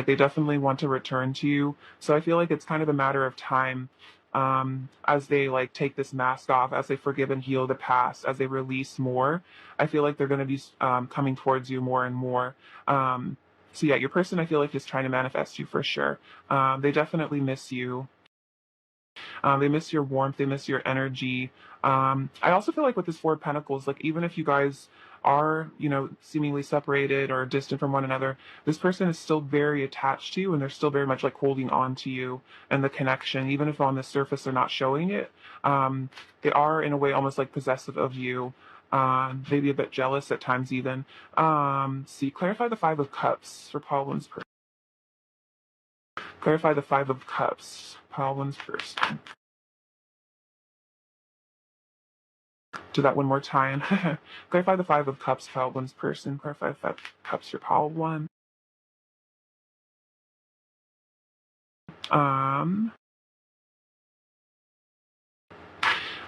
they definitely want to return to you. So I feel like it's kind of a matter of time, as they like take this mask off, as they forgive and heal the past, as they release more. I feel like they're going to be coming towards you more and more. So yeah, your person I feel like is trying to manifest you for sure. They definitely miss you. They miss your warmth. They miss your energy. I also feel like with this Four of Pentacles, like even if you guys are, seemingly separated or distant from one another, this person is still very attached to you, and they're still very much like holding on to you and the connection, even if on the surface they're not showing it. They are in a way almost like possessive of you. Maybe a bit jealous at times even. See, clarify the Five of Cups for Paul One's person. Clarify the Five of Cups, Paul One's person. Do that one more time. Clarify the Five of Cups, Pile One's person. Clarify the Five of Cups, your Pile One.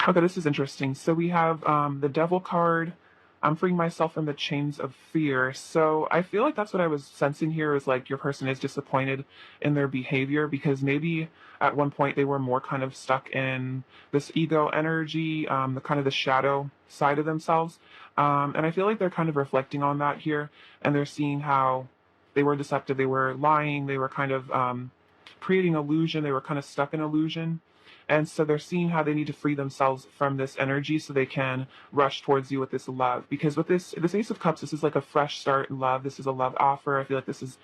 Okay, this is interesting. So we have the Devil card. I'm freeing myself from the chains of fear. So I feel like that's what I was sensing here, is like your person is disappointed in their behavior because maybe at one point they were more kind of stuck in this ego energy, the kind of the shadow side of themselves. And I feel like they're kind of reflecting on that here, and they're seeing how they were deceptive, they were lying, they were kind of creating illusion, they were kind of stuck in illusion. And so they're seeing how they need to free themselves from this energy so they can rush towards you with this love. Because with this Ace of Cups, this is like a fresh start in love. This is a love offer. I feel like this is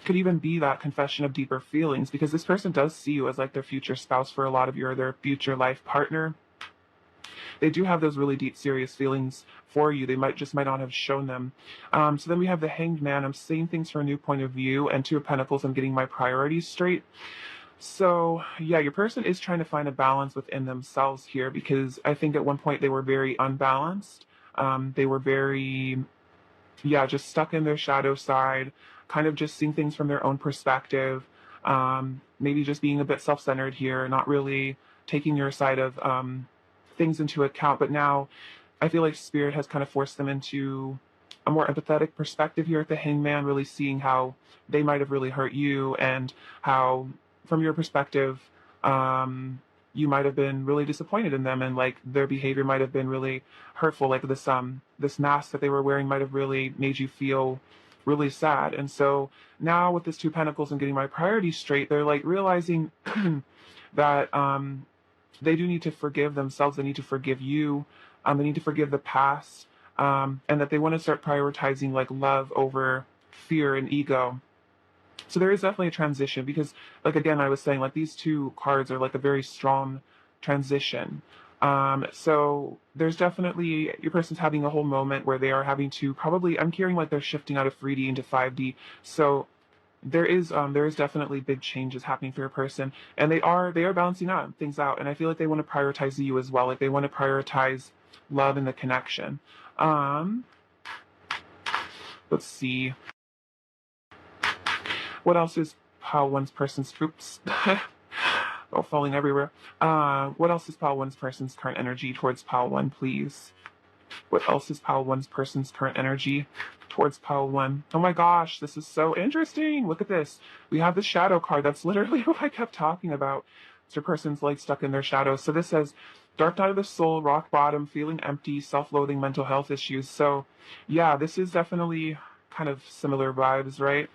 could even be that confession of deeper feelings, because this person does see you as like their future spouse for a lot of you, or their future life partner. They do have those really deep, serious feelings for you. They might not have shown them. So then we have the Hanged Man. I'm seeing things from a new point of view, and Two of Pentacles. I'm getting my priorities straight. So yeah, your person is trying to find a balance within themselves here, because I think at one point they were very unbalanced. They were very, just stuck in their shadow side, kind of just seeing things from their own perspective. Maybe just being a bit self-centered here, not really taking your side of things into account. But now I feel like Spirit has kind of forced them into a more empathetic perspective here at the Hangman, really seeing how they might have really hurt you, and how from your perspective, you might have been really disappointed in them, and like their behavior might have been really hurtful. Like this mask that they were wearing might have really made you feel really sad. And so now with this Two Pentacles and getting my priorities straight, they're like realizing that they do need to forgive themselves. They need to forgive you. They need to forgive the past, and that they want to start prioritizing like love over fear and ego. So there is definitely a transition, because like again I was saying, like these two cards are like a very strong transition. So there's definitely, your person's having a whole moment where they are having to probably, I'm hearing like they're shifting out of 3D into 5D. So there is definitely big changes happening for your person, and they are balancing out things out, and I feel like they want to prioritize you as well. Like they want to prioritize love and the connection. Let's see. What else is Pile One's person's oops? Oh, falling everywhere. What else is Pile One's person's current energy towards Pile One, please? What else is Pile One's person's current energy towards Pile One? Oh my gosh, this is so interesting. Look at this. We have the shadow card. That's literally what I kept talking about. It's your person's like stuck in their shadow. So this says dark night of the soul, rock bottom, feeling empty, self-loathing, mental health issues. So yeah, this is definitely kind of similar vibes, right?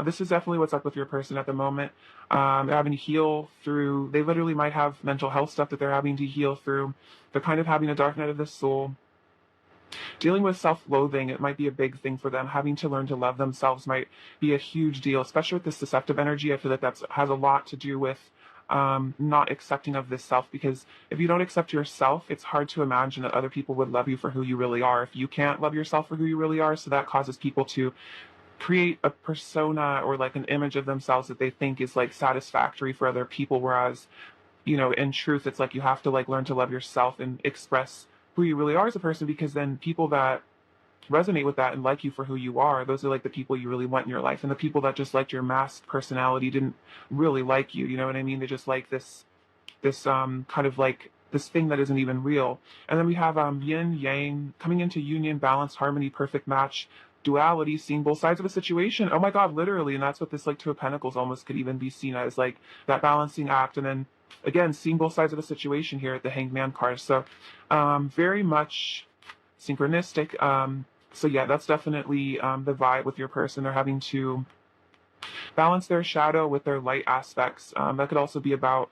This is definitely what's up with your person at the moment. They're having to heal through, they literally might have mental health stuff that they're having to heal through. They're kind of having a dark night of the soul. Dealing with self-loathing, it might be a big thing for them. Having to learn to love themselves might be a huge deal, especially with this deceptive energy. I feel like that has a lot to do with not accepting of this self, because if you don't accept yourself, it's hard to imagine that other people would love you for who you really are. If you can't love yourself for who you really are, so that causes people to create a persona or like an image of themselves that they think is like satisfactory for other people, whereas in truth it's like you have to like learn to love yourself and express who you really are as a person, because then people that resonate with that and like you for who you are, those are like the people you really want in your life. And the people that just liked your masked personality didn't really like you, you know what I mean? They just like this kind of like this thing that isn't even real. And then we have yin yang coming into union, balance, harmony, perfect match. duality, seeing both sides of a situation. Oh my God, literally. And that's what this like Two of Pentacles almost could even be seen as, like that balancing act. And then again, seeing both sides of the situation here at the Hanged Man card. So very much synchronistic. So yeah, that's definitely the vibe with your person. They're having to balance their shadow with their light aspects. That could also be about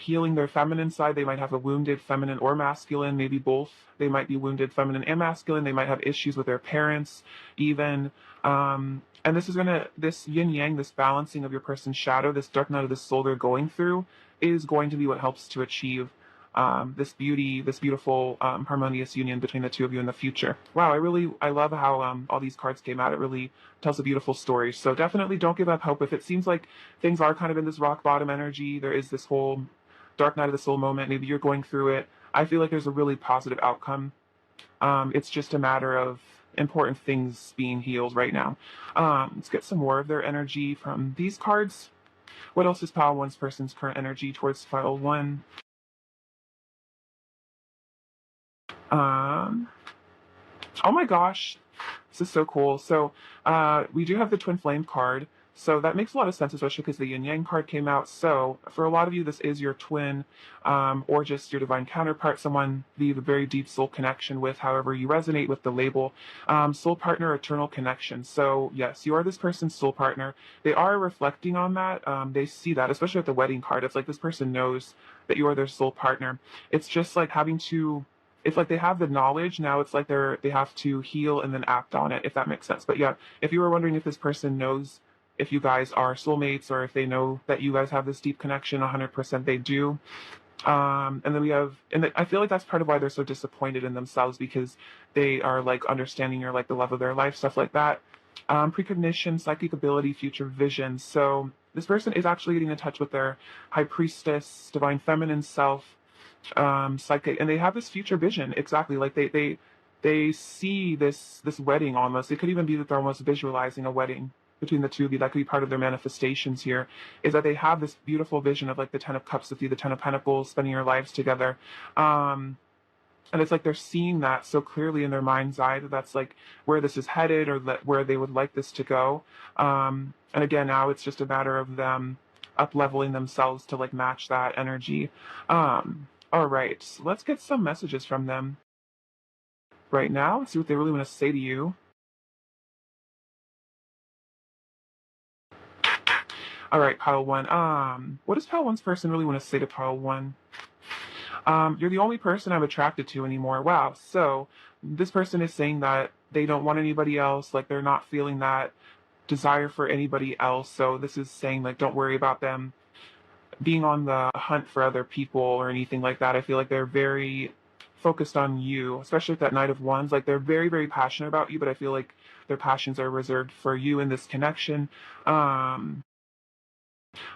healing their feminine side. They might have a wounded feminine or masculine, maybe both. They might be wounded feminine and masculine. They might have issues with their parents, even. And this yin yang, this balancing of your person's shadow, this dark night of the soul they're going through, is going to be what helps to achieve this beautiful, harmonious union between the two of you in the future. Wow, I love how all these cards came out. It really tells a beautiful story. So definitely don't give up hope. If it seems like things are kind of in this rock bottom energy, there is this whole dark night of the soul moment, maybe you're going through it, I feel like there's a really positive outcome. It's just a matter of important things being healed right now. Let's get some more of their energy from these cards. What else is Pile 1's person's current energy towards Pile 1? Oh my gosh, this is so cool. So we do have the Twin Flame card. So that makes a lot of sense, especially because the Yin Yang card came out. So for a lot of you, this is your twin, or just your divine counterpart, someone that you have a very deep soul connection with, however you resonate with the label. Soul partner, eternal connection. So yes, you are this person's soul partner. They are reflecting on that. They see that, especially with the wedding card. It's like this person knows that you are their soul partner. It's just like it's like they have the knowledge. Now it's like they have to heal and then act on it, if that makes sense. But yeah, if you were wondering if this person knows if you guys are soulmates or if they know that you guys have this deep connection, 100% they do. And then I feel like that's part of why they're so disappointed in themselves, because they are like understanding you're like the love of their life, stuff like that. Precognition, psychic ability, future vision. So this person is actually getting in touch with their high priestess, divine feminine self, psychic, and they have this future vision. Exactly, like they see this wedding almost. It could even be that they're almost visualizing a wedding between the two of you. That could be part of their manifestations here, is that they have this beautiful vision of like the Ten of Cups with you, the Ten of Pentacles, spending your lives together. And it's like they're seeing that so clearly in their mind's eye that that's like where this is headed, or where they would like this to go. And again, now it's just a matter of them up-leveling themselves to like match that energy. All right, so let's get some messages from them right now. Let's see what they really want to say to you. All right, Pile 1. What does Pile 1's person really want to say to Pile 1? You're the only person I'm attracted to anymore. Wow. So this person is saying that they don't want anybody else. Like they're not feeling that desire for anybody else. So this is saying like, don't worry about them being on the hunt for other people or anything like that. I feel like they're very focused on you, especially with that Knight of Wands. Like they're very, very passionate about you, but I feel like their passions are reserved for you in this connection.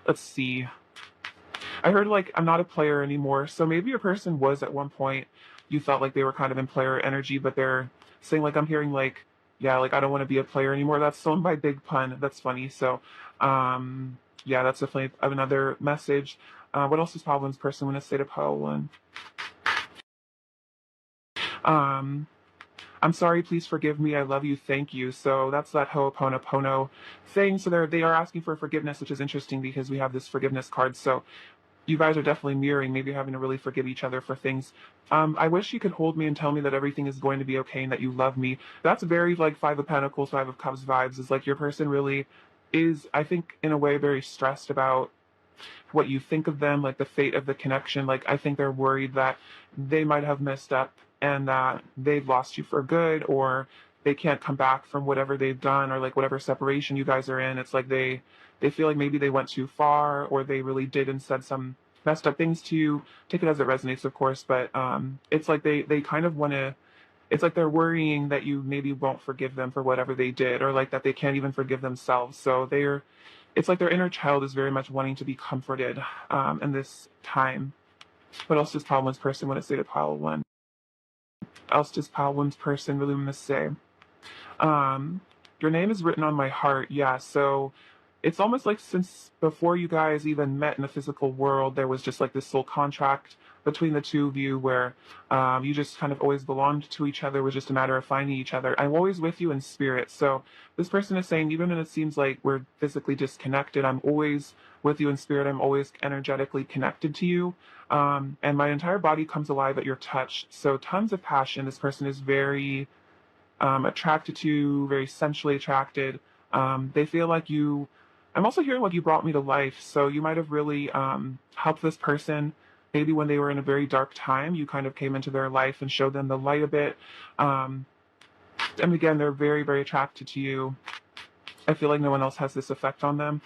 Let's see. I heard like I'm not a player anymore. So maybe your person was at one point, you felt like they were kind of in player energy, but they're saying like, I'm hearing like, yeah, like I don't want to be a player anymore. That's sold by Big Pun. That's funny. So yeah, that's definitely another message. What else does Pile 1's person want to say to Pile 1? I'm sorry, please forgive me, I love you, thank you. So that's that Ho'oponopono thing. So they are asking for forgiveness, which is interesting because we have this forgiveness card. So you guys are definitely mirroring, maybe having to really forgive each other for things. I wish you could hold me and tell me that everything is going to be okay and that you love me. That's very like Five of Pentacles, Five of Cups vibes. Is like your person really is, I think, in a way, very stressed about what you think of them, like the fate of the connection. Like I think they're worried that they might have messed up and that they've lost you for good, or they can't come back from whatever they've done, or like whatever separation you guys are in. It's like they feel like maybe they went too far, or they really did and said some messed up things to you. Take it as it resonates, of course, but it's like they kind of want to, it's like they're worrying that you maybe won't forgive them for whatever they did, or like that they can't even forgive themselves. So it's like their inner child is very much wanting to be comforted in this time. What else does Pile 1's person want to say to Pile 1? What else does Pile 1's person really want to say? Your name is written on my heart. Yeah, so it's almost like since before you guys even met in the physical world, there was just like this soul contract between the two of you where you just kind of always belonged to each other. It was just a matter of finding each other. I'm always with you in spirit. So this person is saying, even when it seems like we're physically disconnected, I'm always with you in spirit. I'm always energetically connected to you. And my entire body comes alive at your touch. So tons of passion. This person is very attracted to, very sensually attracted. They feel like you, I'm also hearing like you brought me to life. So you might have really helped this person. Maybe when they were in a very dark time, you kind of came into their life and showed them the light a bit. And again, they're very, very attracted to you. I feel like no one else has this effect on them.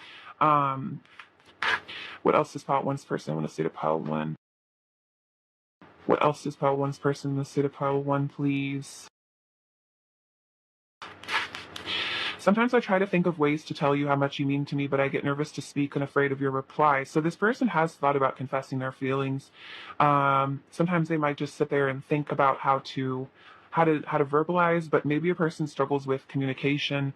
What else is Pile One's person? I want to say to Pile One. What else is Pile One's person? Let's say to Pile One, please. Sometimes I try to think of ways to tell you how much you mean to me, but I get nervous to speak and afraid of your reply. So this person has thought about confessing their feelings. Sometimes they might just sit there and think about how to verbalize, but maybe a person struggles with communication.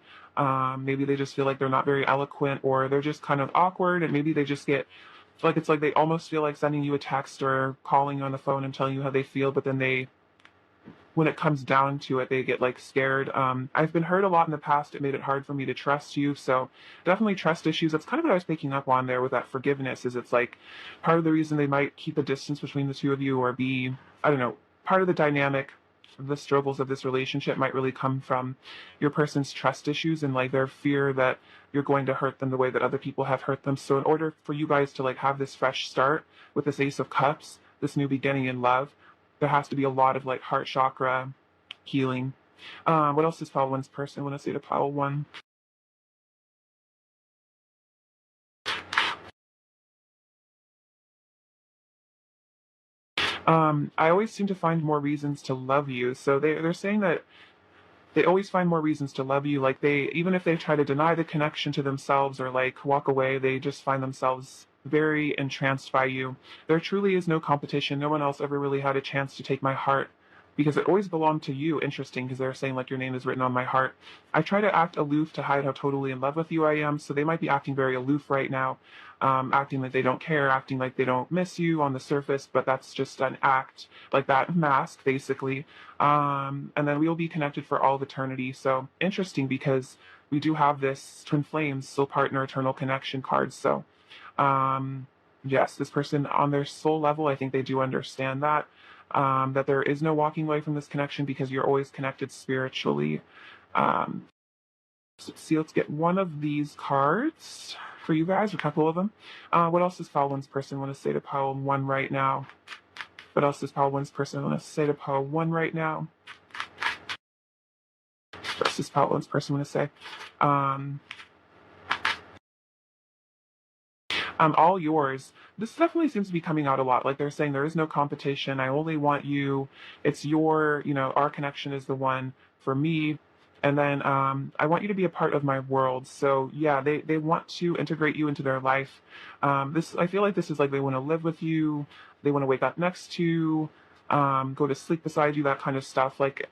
Maybe they just feel like they're not very eloquent, or they're just kind of awkward, and maybe they just get like, it's like they almost feel like sending you a text or calling you on the phone and telling you how they feel, but then when it comes down to it, they get like scared. I've been hurt a lot in the past. It made it hard for me to trust you. So definitely trust issues. That's kind of what I was picking up on there with that forgiveness, is it's like part of the reason they might keep a distance between the two of you, or be, I don't know, part of the dynamic, the struggles of this relationship might really come from your person's trust issues and like their fear that you're going to hurt them the way that other people have hurt them. So in order for you guys to like have this fresh start with this Ace of Cups, this new beginning in love, there has to be a lot of like heart chakra healing. What else is Pile One's person? I want to say to Pile One. I always seem to find more reasons to love you. So they're saying that they always find more reasons to love you. Like they, even if they try to deny the connection to themselves or like walk away, they just find themselves very entranced by you. There truly is no competition. No one else ever really had a chance to take my heart, because it always belonged to you. Interesting, because they're saying like your name is written on my heart. I try to act aloof to hide how totally in love with you I am. So they might be acting very aloof right now, acting like they don't care, acting like they don't miss you on the surface, but that's just an act, like that mask basically. And then we will be connected for all of eternity. So interesting, because we do have this twin flames, soul partner, eternal connection card. So yes, this person on their soul level, I think they do understand that. That there is no walking away from this connection, because you're always connected spiritually. So let's get one of these cards for you guys, a couple of them. What else does Pile One's person want to say to Pile One right now? What else does Pile One's person want to say to Pile One right now? What else does Pile One's person want to say? All yours. This definitely seems to be coming out a lot. Like they're saying there is no competition. I only want you. It's your, our connection is the one for me. And then I want you to be a part of my world. So yeah, they want to integrate you into their life. I feel like this is like they want to live with you. They want to wake up next to you, go to sleep beside you, that kind of stuff. Like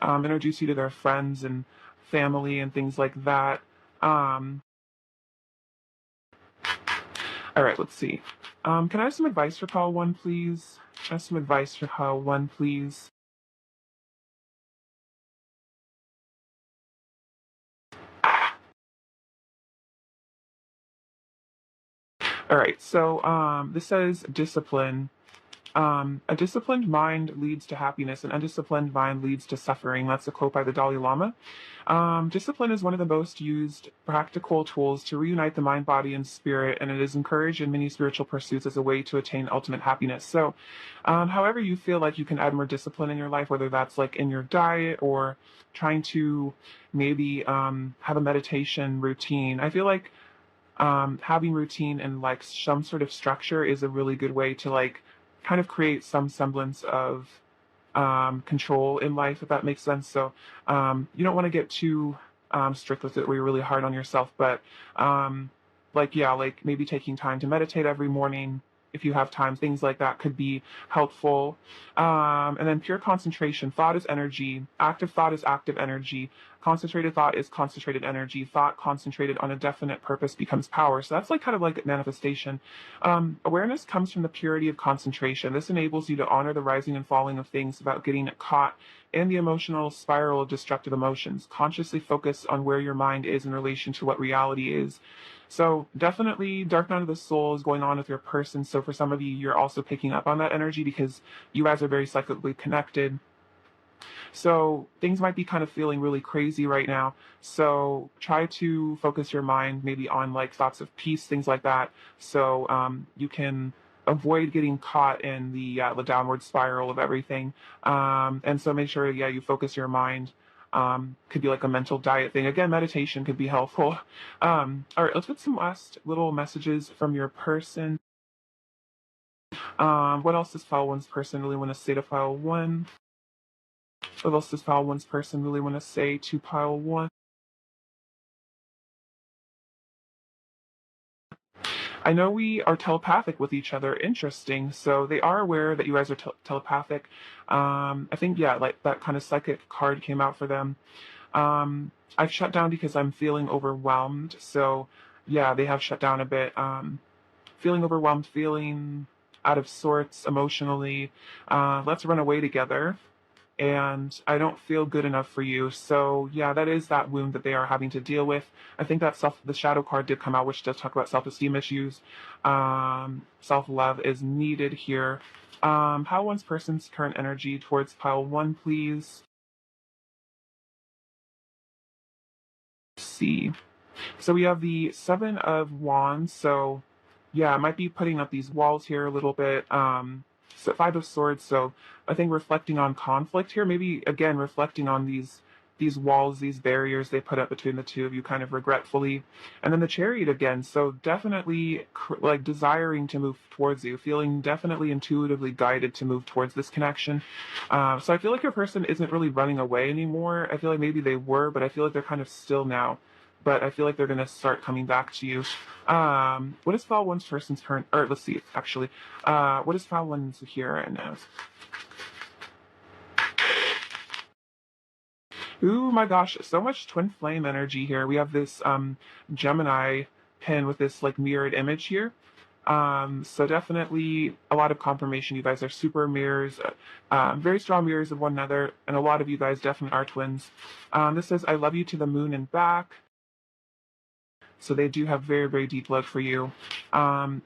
introduce you to their friends and family and things like that. All right, let's see. Can I have some advice for Pile One, please? Can I have some advice for Pile One, please? All right, so this says discipline. A disciplined mind leads to happiness, an undisciplined mind leads to suffering. That's a quote by the Dalai Lama. Discipline is one of the most used practical tools to reunite the mind, body, and spirit, and it is encouraged in many spiritual pursuits as a way to attain ultimate happiness. So, however you feel like you can add more discipline in your life, whether that's like in your diet or trying to maybe have a meditation routine, I feel like having routine and like some sort of structure is a really good way to like kind of create some semblance of control in life, if that makes sense. So you don't want to get too strict with it where you're really hard on yourself, but like, yeah, like maybe taking time to meditate every morning, if you have time. Things like that could be helpful. And then pure concentration. Thought is energy. Active thought is active energy. Concentrated thought is concentrated energy. Thought concentrated on a definite purpose becomes power. So that's like kind of like manifestation. Awareness comes from the purity of concentration. This enables you to honor the rising and falling of things without getting caught in the emotional spiral of destructive emotions. Consciously focus on where your mind is in relation to what reality is. So definitely dark night of the soul is going on with your person. So for some of you, you're also picking up on that energy because you guys are very psychically connected. So things might be kind of feeling really crazy right now. So try to focus your mind maybe on like thoughts of peace, things like that. So you can avoid getting caught in the downward spiral of everything. And so make sure, yeah, you focus your mind. Could be like a mental diet thing. Again, meditation could be helpful. All right, let's get some last little messages from your person. What else does file one's person really want to say to file one? What else does pile one's person really want to say to pile one? I know we are telepathic with each other. Interesting. So they are aware that you guys are telepathic. I think, yeah, like that kind of psychic card came out for them. I've shut down because I'm feeling overwhelmed. So, yeah, they have shut down a bit. Feeling overwhelmed, feeling out of sorts emotionally. Let's run away together. And I don't feel good enough for you. So yeah, that is that wound that they are having to deal with. I think that the shadow card did come out, which does talk about self-esteem issues. Self-love is needed here. How one's person's current energy towards pile one, please. See. So we have the Seven of Wands. So yeah, I might be putting up these walls here a little bit. So Five of Swords. So I think reflecting on conflict here, maybe again reflecting on these walls, these barriers they put up between the two of you, kind of regretfully. And then the Chariot again. So definitely like desiring to move towards you, feeling definitely intuitively guided to move towards this connection. So I feel like your person isn't really running away anymore. I feel like maybe they were, but I feel like they're kind of still now. But I feel like they're going to start coming back to you. What is Foul One's person's current, or let's see, actually. What is Foul One's here and now? Ooh, my gosh, so much twin flame energy here. We have this Gemini pin with this like mirrored image here. So definitely a lot of confirmation. You guys are super mirrors, very strong mirrors of one another, and a lot of you guys definitely are twins. This says, I love you to the moon and back. So they do have very, very deep love for you.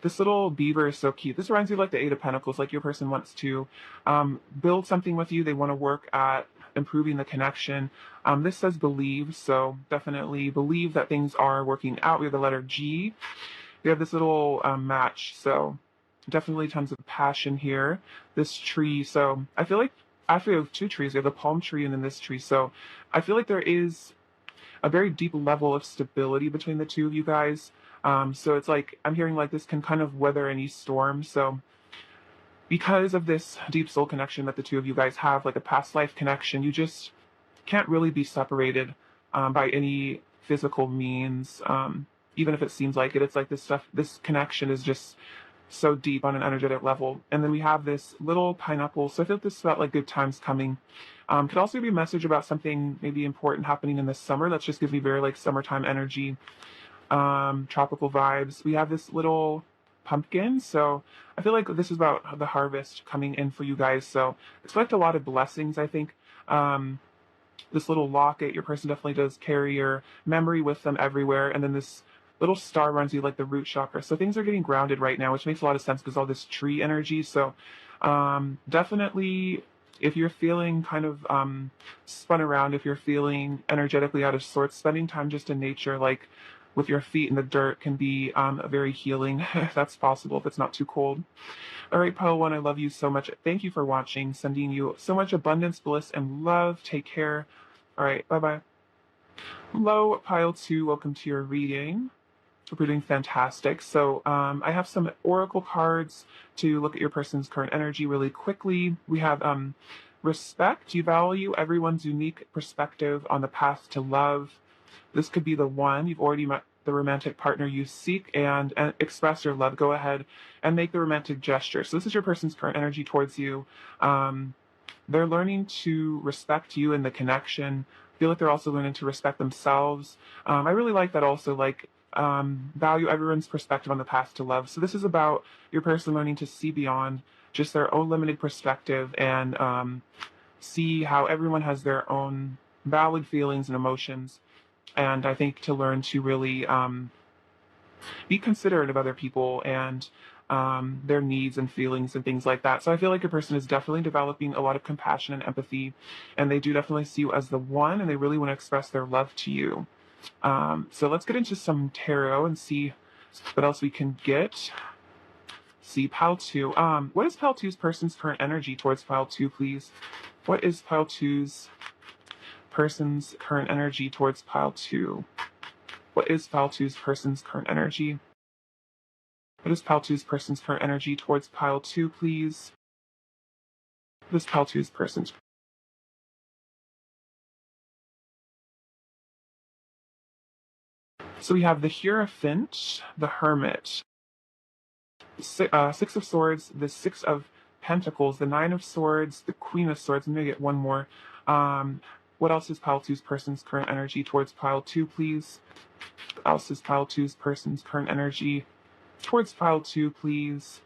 This little beaver is so cute. This reminds me of like the Eight of Pentacles, like your person wants to build something with you. They want to work at improving the connection. This says believe, so definitely believe that things are working out. We have the letter G. We have this little match, so definitely tons of passion here. This tree, so I feel like actually we have two trees. We have the palm tree and then this tree. So I feel like there is a very deep level of stability between the two of you guys. So it's like, I'm hearing like this can kind of weather any storm. So because of this deep soul connection that the two of you guys have, like a past life connection, you just can't really be separated by any physical means. Even if it seems like it, it's like this connection is just so deep on an energetic level. And then we have this little pineapple. So I feel like this is about like good times coming. Could also be a message about something maybe important happening in the summer. That's just gives me very like summertime energy, tropical vibes. We have this little pumpkin. So I feel like this is about the harvest coming in for you guys. So expect a lot of blessings, I think. This little locket, your person definitely does carry your memory with them everywhere. And then this little star runs you like the root chakra. So things are getting grounded right now, which makes a lot of sense because all this tree energy. So definitely if you're feeling kind of spun around, if you're feeling energetically out of sorts, spending time just in nature, like with your feet in the dirt, can be very healing. If that's possible, if it's not too cold. All right, Pile One, I love you so much. Thank you for watching. Sending you so much abundance, bliss, and love. Take care. All right, bye-bye. Hello, Pile Two. Welcome to your reading. Hope you're doing fantastic. So I have some oracle cards to look at your person's current energy really quickly. We have respect. You value everyone's unique perspective on the path to love. This could be the one. You've already met the romantic partner you seek and express your love. Go ahead and make the romantic gesture. So this is your person's current energy towards you. Um, they're learning to respect you and the connection. I feel like they're also learning to respect themselves. I really like that also, like, value everyone's perspective on the path to love. So this is about your person learning to see beyond just their own limited perspective and see how everyone has their own valid feelings and emotions. And I think to learn to really be considerate of other people and their needs and feelings and things like that. So I feel like your person is definitely developing a lot of compassion and empathy, and they do definitely see you as the one, and they really want to express their love to you. So let's get into some tarot and see what else we can get. See, pile two. What is pile two's person's current energy towards pile two, please? What is pile two's person's current energy towards pile two? What is pile two's person's current energy? What is pile two's person's current energy towards pile two, please? What is pile two's person's? So we have the Hierophant, the Hermit, Six of Swords, the Six of Pentacles, the Nine of Swords, the Queen of Swords. I'm gonna get one more. What else is pile two's person's current energy towards pile two, please? What else is pile two's person's current energy towards pile two, please?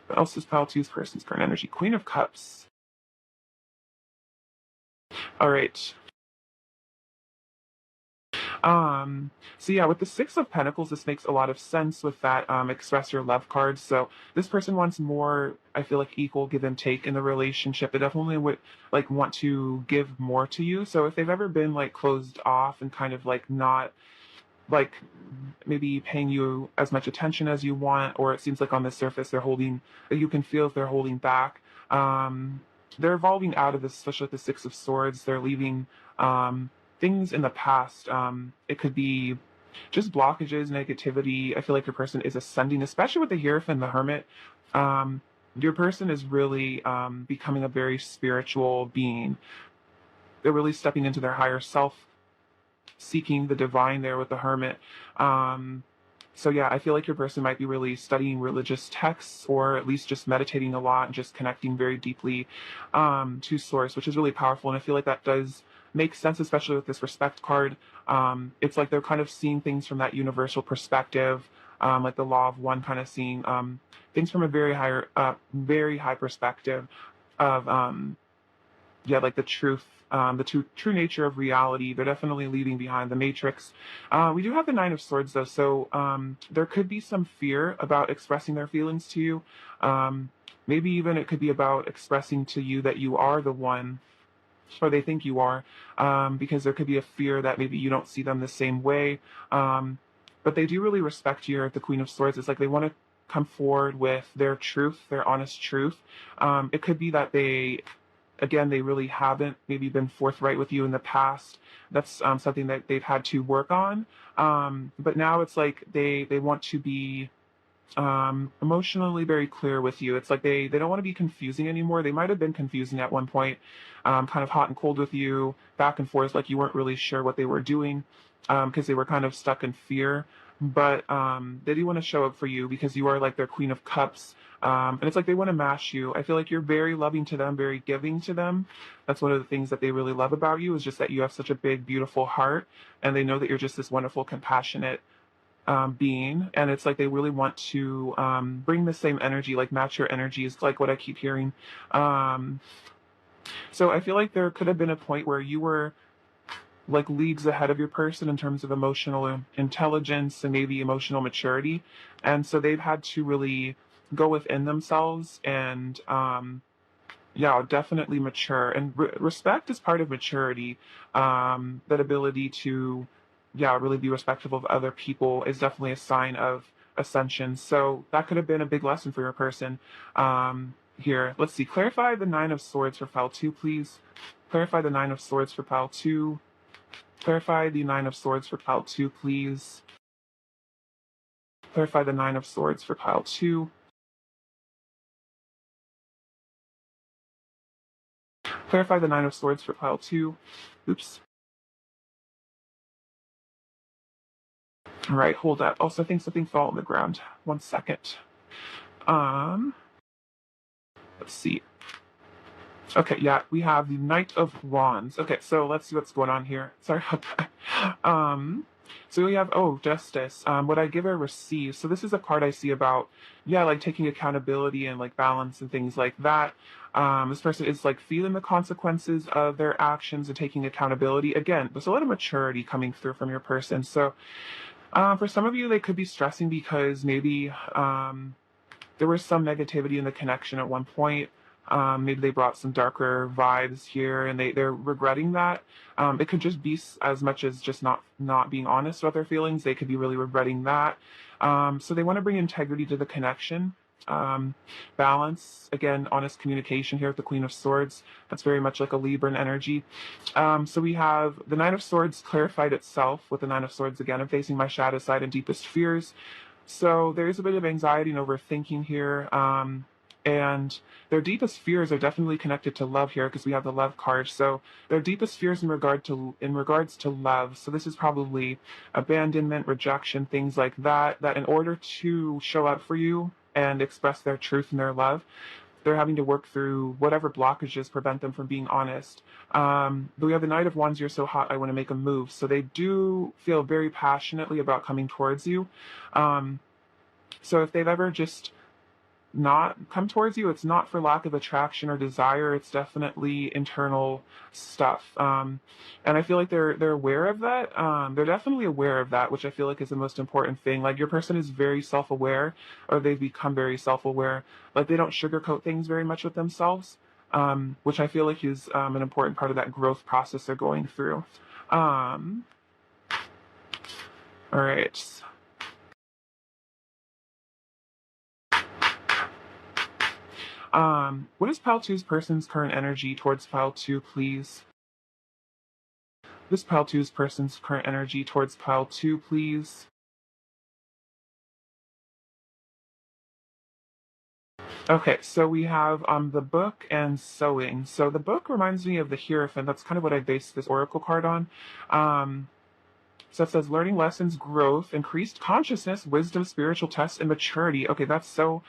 What else is pile two's person's current energy? Queen of Cups. All right. Um, so yeah, with the Six of Pentacles, this makes a lot of sense with that express your love card. So this person wants more, I feel like, equal give and take in the relationship. They definitely would like want to give more to you. So if they've ever been like closed off and kind of like not like maybe paying you as much attention as you want, or it seems like on the surface they're holding, you can feel if they're holding back. Um, they're evolving out of this, especially with the Six of Swords. They're leaving things in the past. It could be just blockages, negativity. I feel like your person is ascending, especially with the Hierophant and the Hermit. Um, your person is really becoming a very spiritual being. They're really stepping into their higher self, seeking the divine there with the Hermit. Um, so yeah, I feel like your person might be really studying religious texts, or at least just meditating a lot and just connecting very deeply to source, which is really powerful. And I feel like that does make sense, especially with this respect card. It's like they're kind of seeing things from that universal perspective, like the law of one, kind of seeing things from a very high perspective of yeah, like the truth, true nature of reality. They're definitely leaving behind the matrix. We do have the Nine of Swords though, so there could be some fear about expressing their feelings to you. Maybe even it could be about expressing to you that you are the one, or they think you are, because there could be a fear that maybe you don't see them the same way. But they do really respect you. The Queen of Swords, it's like they want to come forward with their truth, their honest truth. It could be that they really haven't maybe been forthright with you in the past. That's something that they've had to work on. But now it's like they want to be emotionally very clear with you. It's like they don't want to be confusing anymore. They might have been confusing at one point, kind of hot and cold with you, back and forth, like you weren't really sure what they were doing, because they were kind of stuck in fear. But they do want to show up for you because you are like their Queen of Cups. And it's like they want to mash you. I feel like you're very loving to them, very giving to them. That's one of the things that they really love about you, is just that you have such a big, beautiful heart, and they know that you're just this wonderful, compassionate being. And it's like they really want to bring the same energy, like match your energy, is like what I keep hearing. Um, so I feel like there could have been a point where you were like leagues ahead of your person in terms of emotional intelligence and maybe emotional maturity. And so they've had to really go within themselves and, yeah, definitely mature. And respect is part of maturity. That ability to, yeah, really be respectful of other people is definitely a sign of ascension. So that could have been a big lesson for your person. Here, let's see. Clarify the Nine of Swords for pile two, please. Clarify the Nine of Swords for pile two. Clarify the Nine of Swords for pile two, please. Clarify the Nine of Swords for pile two. Clarify the Nine of Swords for pile two. Oops. All right, hold up. Also, I think something fell on the ground. 1 second. Um, let's see. Okay, yeah, we have the Knight of Wands. Okay, so let's see what's going on here. Sorry about that. So we have, oh, Justice. What I give or receive. So this is a card I see about, yeah, like taking accountability and like balance and things like that. This person is like feeling the consequences of their actions and taking accountability. Again, there's a lot of maturity coming through from your person. So for some of you, they could be stressing because maybe there was some negativity in the connection at one point. Maybe they brought some darker vibes here, and they're regretting that. It could just be as much as just not being honest about their feelings. They could be really regretting that. So they want to bring integrity to the connection. Balance, again, honest communication here with the Queen of Swords. That's very much like a Libran energy. So we have the Nine of Swords clarified itself with the Nine of Swords again. I'm facing my shadow side and deepest fears. So there is a bit of anxiety and overthinking here. And their deepest fears are definitely connected to love here because we have the love card. So their deepest fears in regards to love. So this is probably abandonment, rejection, things like that. That in order to show up for you and express their truth and their love, they're having to work through whatever blockages prevent them from being honest. But we have the Knight of Wands. You're so hot, I want to make a move. So they do feel very passionately about coming towards you. So if they've ever just not come towards you, it's not for lack of attraction or desire. It's definitely internal stuff. And I feel like they're aware of that. They're definitely aware of that, which I feel like is the most important thing. Like your person is very self-aware, or they've become very self-aware. Like they don't sugarcoat things very much with themselves, which I feel like is an important part of that growth process they're going through. All right. What is Pile 2's person's current energy towards Pile 2, please? What is Pile 2's person's current energy towards Pile 2, please? Okay, so we have the book and sewing. So the book reminds me of the Hierophant. That's kind of what I based this oracle card on. So it says learning lessons, growth, increased consciousness, wisdom, spiritual tests, and maturity. Okay, that's so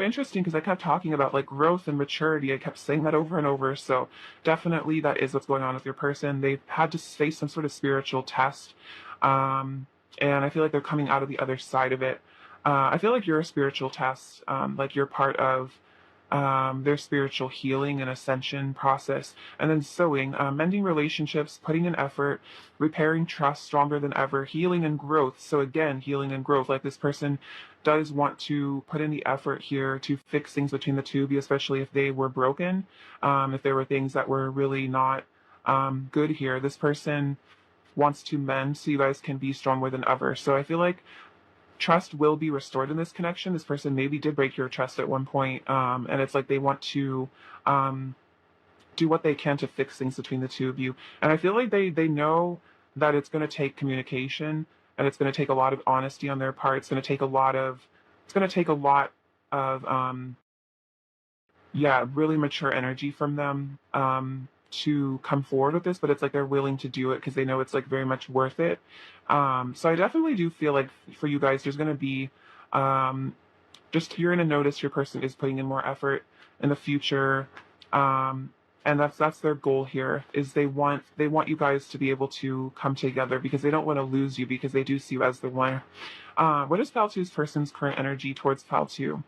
interesting because I kept talking about like growth and maturity. I kept saying that over and over. So definitely that is what's going on with your person. They've had to face some sort of spiritual test. And I feel like they're coming out of the other side of it. I feel like you're a spiritual test. Like you're part of their spiritual healing and ascension process. And then sewing, mending relationships, putting in effort, repairing trust stronger than ever, healing and growth. So again, healing and growth. Like this person does want to put in the effort here to fix things between the two of you, especially if they were broken, if there were things that were really not good here. This person wants to mend so you guys can be stronger than ever. So I feel like trust will be restored in this connection. This person maybe did break your trust at one point, and it's like they want to do what they can to fix things between the two of you. And I feel like they know that it's going to take communication, and it's going to take a lot of honesty on their part. It's going to take a lot of yeah, really mature energy from them to come forward with this, but it's like they're willing to do it because they know it's like very much worth it. So I definitely do feel like for you guys, there's going to be just you're going to notice your person is putting in more effort in the future. And that's their goal here is they want you guys to be able to come together because they don't want to lose you because they do see you as the winner. What is Pile 2's person's current energy towards Pile 2?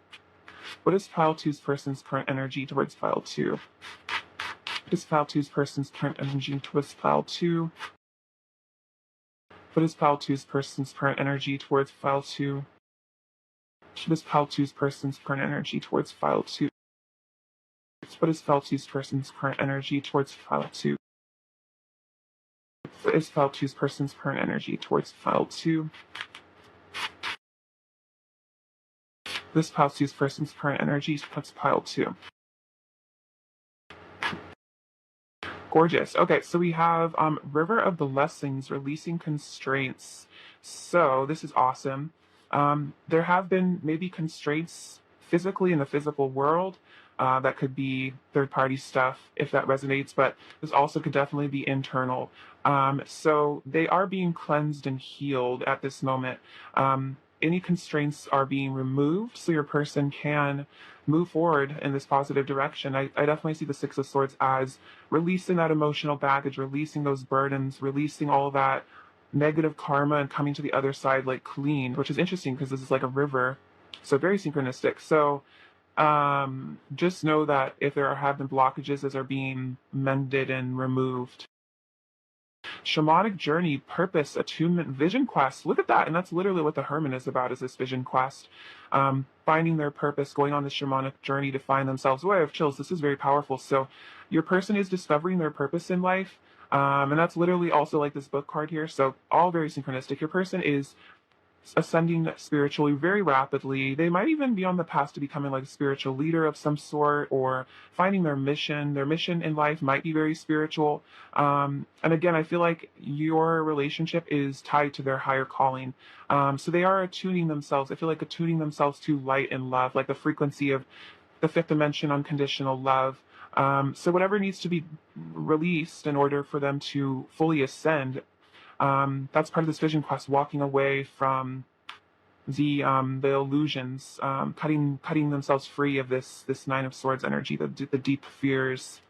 What is Pile 2's person's current energy towards Pile 2? What is Pile 2's person's current energy towards Pile 2? What is Pile 2's person's current energy towards Pile 2? What is Pile 2's person's current energy towards Pile 2? What is Pile 2's person's current energy towards Pile 2? What is Pile 2's person's current energy towards Pile 2? This Pile 2's person's current energy towards Pile 2. Gorgeous. Okay, so we have River of the Blessings, releasing constraints. So this is awesome. There have been maybe constraints physically in the physical world, That could be third-party stuff if that resonates, but this also could definitely be internal. So they are being cleansed and healed at this moment. Any constraints are being removed so your person can move forward in this positive direction. I definitely see the Six of Swords as releasing that emotional baggage, releasing those burdens, releasing all that negative karma and coming to the other side like clean, which is interesting because this is like a river. So very synchronistic. So just know that if there have been blockages, those are being mended and removed. Shamanic journey, purpose, attunement, vision quest. Look at that. And that's literally what the Hermit is about, is this vision quest. Finding their purpose, going on this shamanic journey to find themselves. Oh, I have chills. This is very powerful. So your person is discovering their purpose in life. And that's literally also like this book card here. So all very synchronistic. Your person is ascending spiritually very rapidly. They might even be on the path to becoming like a spiritual leader of some sort, or finding their mission. Their mission in life might be very spiritual. And again, I feel like your relationship is tied to their higher calling. So they are attuning themselves. I feel like attuning themselves to light and love, like the frequency of the fifth dimension, unconditional love. So whatever needs to be released in order for them to fully ascend, that's part of this vision quest, walking away from the illusions, cutting themselves free of this Nine of Swords energy, the deep fears.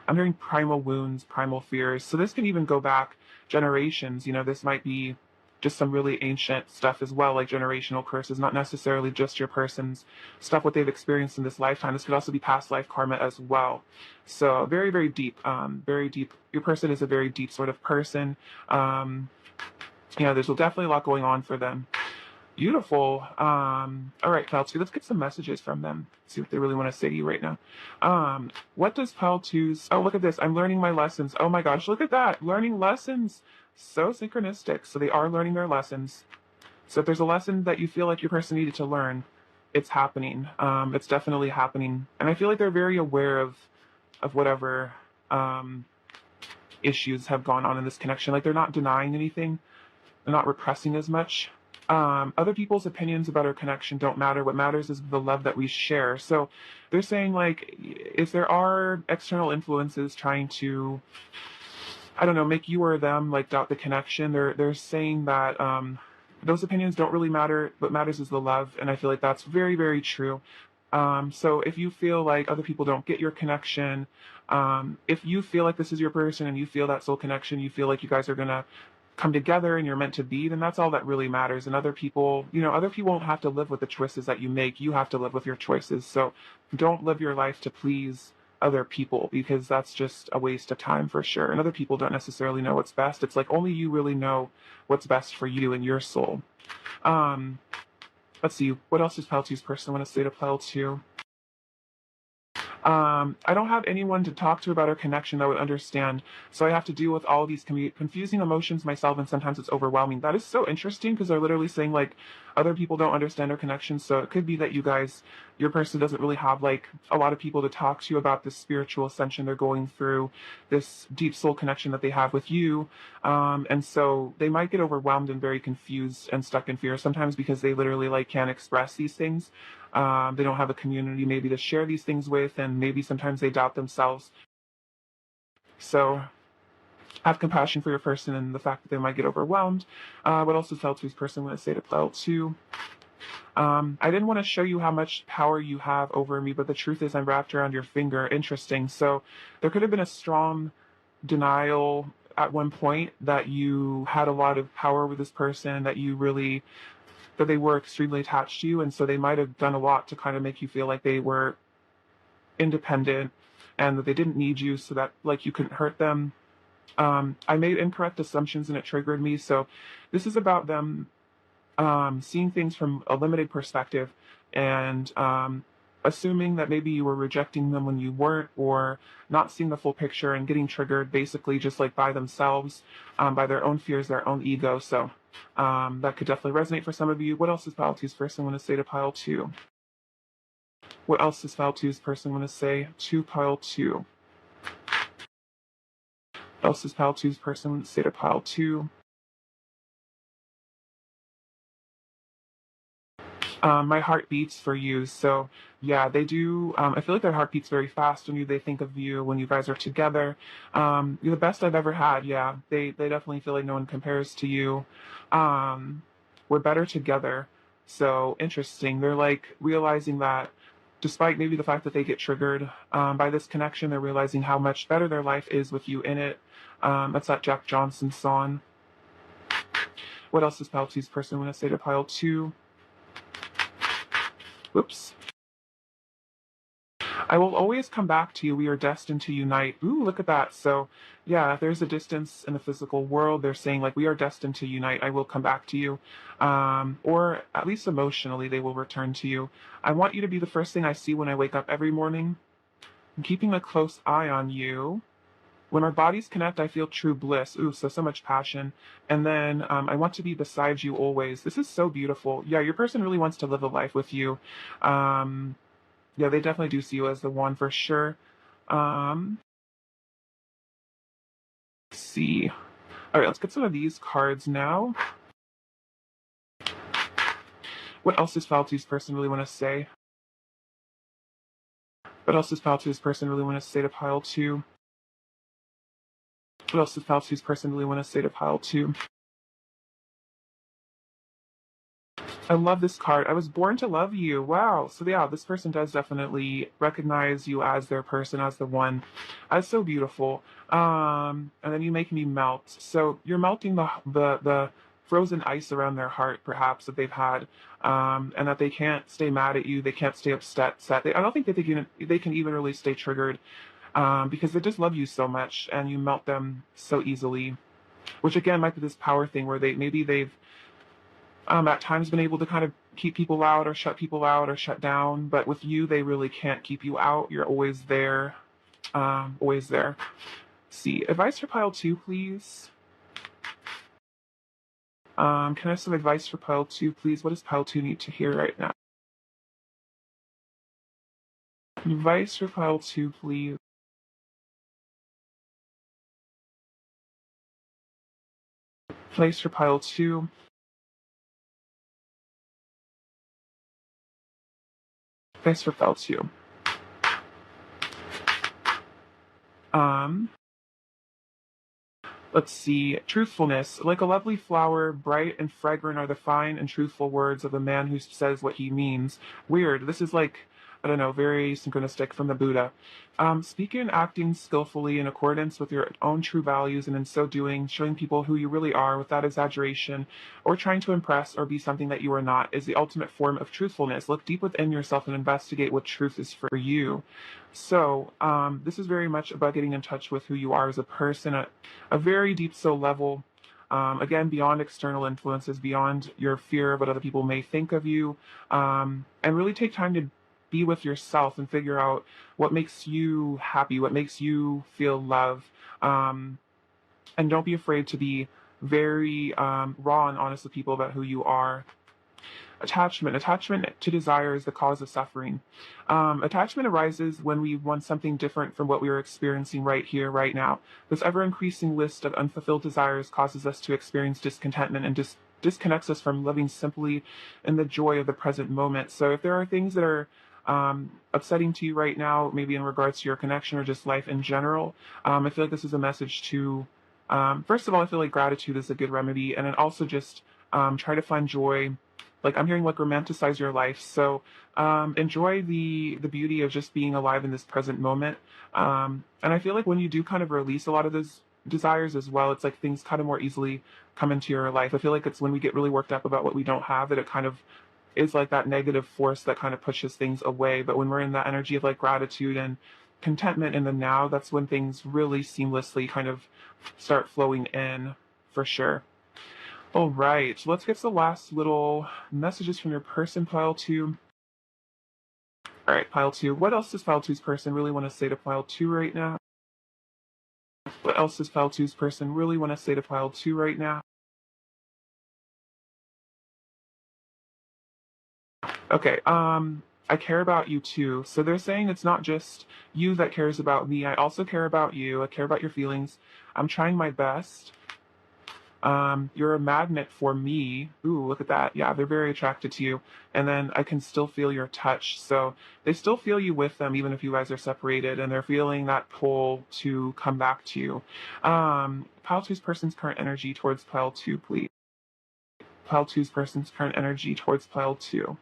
I'm hearing primal wounds, primal fears. So this can even go back generations. You know, this might be just some really ancient stuff as well, like generational curses, not necessarily just your person's stuff, what they've experienced in this lifetime. This could also be past life karma as well. So very, very deep, very deep. Your person is a very deep sort of person. There's definitely a lot going on for them. Beautiful. All right, Pal 2, let's get some messages from them. See what they really want to say to you right now. What does Pal 2's... Oh, look at this. I'm learning my lessons. Oh my gosh, look at that. Learning lessons. So synchronistic. So they are learning their lessons. So if there's a lesson that you feel like your person needed to learn, it's happening. It's definitely happening. And I feel like they're very aware of whatever issues have gone on in this connection. Like they're not denying anything. They're not repressing as much. Other people's opinions about our connection don't matter. What matters is the love that we share. So they're saying, like, if there are external influences trying to, I don't know, make you or them like doubt the connection, they're saying that those opinions don't really matter. What matters is the love, and I feel like that's very, very true. So if you feel like other people don't get your connection, if you feel like this is your person and you feel that soul connection, you feel like you guys are gonna come together and you're meant to be, then that's all that really matters. And other people won't have to live with the choices that you make. You have to live with your choices. So don't live your life to please other people, because that's just a waste of time for sure. And other people don't necessarily know what's best. It's like only you really know what's best for you and your soul. Let's see, what else does Pile 2's person want to say to Pile 2? I don't have anyone to talk to about our connection that would understand, so I have to deal with all of these confusing emotions myself, and sometimes it's overwhelming. That is so interesting, because they're literally saying, like, other people don't understand our connection, so it could be that your person doesn't really have, like, a lot of people to talk to about this spiritual ascension they're going through, this deep soul connection that they have with you, and so they might get overwhelmed and very confused and stuck in fear sometimes, because they literally, like, can't express these things. They don't have a community maybe to share these things with, and maybe sometimes they doubt themselves. So have compassion for your person and the fact that they might get overwhelmed. What else does Pile 2's person want to say to Pile 2? I didn't want to show you how much power you have over me, but the truth is I'm wrapped around your finger. Interesting. So there could have been a strong denial at one point that you had a lot of power over this person, that they were extremely attached to you, and so they might have done a lot to kind of make you feel like they were independent and that they didn't need you, so that like you couldn't hurt them. I made incorrect assumptions and it triggered me. So this is about them seeing things from a limited perspective, and assuming that maybe you were rejecting them when you weren't, or not seeing the full picture and getting triggered basically just like by themselves, by their own fears, their own ego. So that could definitely resonate for some of you. What else does Pile 2's person want to say to Pile 2? What else does Pile 2's person want to say to Pile 2? What else does Pile 2's person want to say to Pile 2? My heart beats for you. So yeah, they do. I feel like their heart beats very fast when they think of you when you guys are together. You're the best I've ever had. Yeah, they definitely feel like no one compares to you. Um, we're better together. So interesting. They're like realizing that despite maybe the fact that they get triggered by this connection, they're realizing how much better their life is with you in it. That's that Jack Johnson song. What else does Pile Two's person want to say to Pile Two? Whoops. I will always come back to you. We are destined to unite. Ooh, look at that. So, yeah, if there's a distance in the physical world, they're saying, like, we are destined to unite. I will come back to you. Or at least emotionally, they will return to you. I want you to be the first thing I see when I wake up every morning. I'm keeping a close eye on you. When our bodies connect, I feel true bliss. Ooh, so much passion. And then I want to be beside you always. This is so beautiful. Yeah, your person really wants to live a life with you. Um, yeah, they definitely do see you as the one for sure. Um, let's see. All right, let's get some of these cards now. What else does Faltu's person really want to say? What else does Faltu's person really want to say to pile two? What else does Faltu's person really want to say to pile two? I love this card. I was born to love you. Wow. So yeah, this person does definitely recognize you as their person, as the one. That's so beautiful. And then you make me melt. So you're melting the frozen ice around their heart, perhaps, that they've had, and that they can't stay mad at you. They can't stay upset. I don't think that they can even really stay triggered, because they just love you so much, and you melt them so easily. Which again might be this power thing where they've at times been able to kind of keep people out or shut down, but with you they really can't keep you out. You're always there. Always there. See, advice for pile two, please. Can I have some advice for pile two, please? What does pile two need to hear right now? Advice for pile two, please. Advice for pile two. Advice for pile two. Um, Let's see. Truthfulness. Like a lovely flower, bright and fragrant are the fine and truthful words of a man who says what he means. Weird. This is like, I don't know, very synchronistic from the Buddha. Speaking and acting skillfully in accordance with your own true values, and in so doing, showing people who you really are without exaggeration or trying to impress or be something that you are not, is the ultimate form of truthfulness. Look deep within yourself and investigate what truth is for you. So, this is very much about getting in touch with who you are as a person, a very deep soul level. Again, beyond external influences, beyond your fear of what other people may think of you, and really take time to be with yourself and figure out what makes you happy, what makes you feel love. And don't be afraid to be very raw and honest with people about who you are. Attachment to desire is the cause of suffering. Attachment arises when we want something different from what we are experiencing right here, right now. This ever increasing list of unfulfilled desires causes us to experience discontentment and disconnects us from living simply in the joy of the present moment. So if there are things that are upsetting to you right now, maybe in regards to your connection or just life in general, I feel like this is a message to, first of all, I feel like gratitude is a good remedy, and then also just try to find joy. Like I'm hearing like romanticize your life. So enjoy the beauty of just being alive in this present moment. And I feel like when you do kind of release a lot of those desires as well, it's like things kind of more easily come into your life. I feel like it's when we get really worked up about what we don't have that it kind of is like that negative force that kind of pushes things away. But when we're in that energy of like gratitude and contentment in the now, that's when things really seamlessly kind of start flowing in for sure. All right, let's get the last little messages from your person, pile two. All right, pile two. What else does pile two's person really want to say to pile two right now? What else does pile two's person really want to say to pile two right now? Okay, I care about you too. So they're saying it's not just you that cares about me. I also care about you. I care about your feelings. I'm trying my best. You're a magnet for me. Ooh, look at that. Yeah, they're very attracted to you. And then I can still feel your touch. So they still feel you with them, even if you guys are separated, and they're feeling that pull to come back to you. Pile two's person's current energy towards pile two, please. Pile two's person's current energy towards pile two.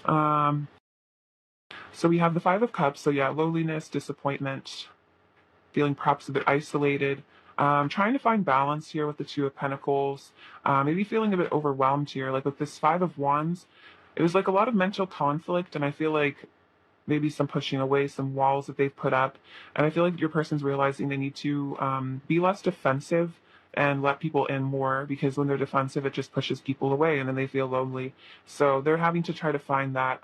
Um, so we have the Five of Cups. So yeah, loneliness, disappointment, feeling perhaps a bit isolated. Trying to find balance here with the Two of Pentacles. Maybe feeling a bit overwhelmed here. Like with this Five of Wands, it was like a lot of mental conflict, and I feel like maybe some pushing away, some walls that they've put up. And I feel like your person's realizing they need to be less defensive and let people in more, because when they're defensive, it just pushes people away and then they feel lonely. So they're having to try to find that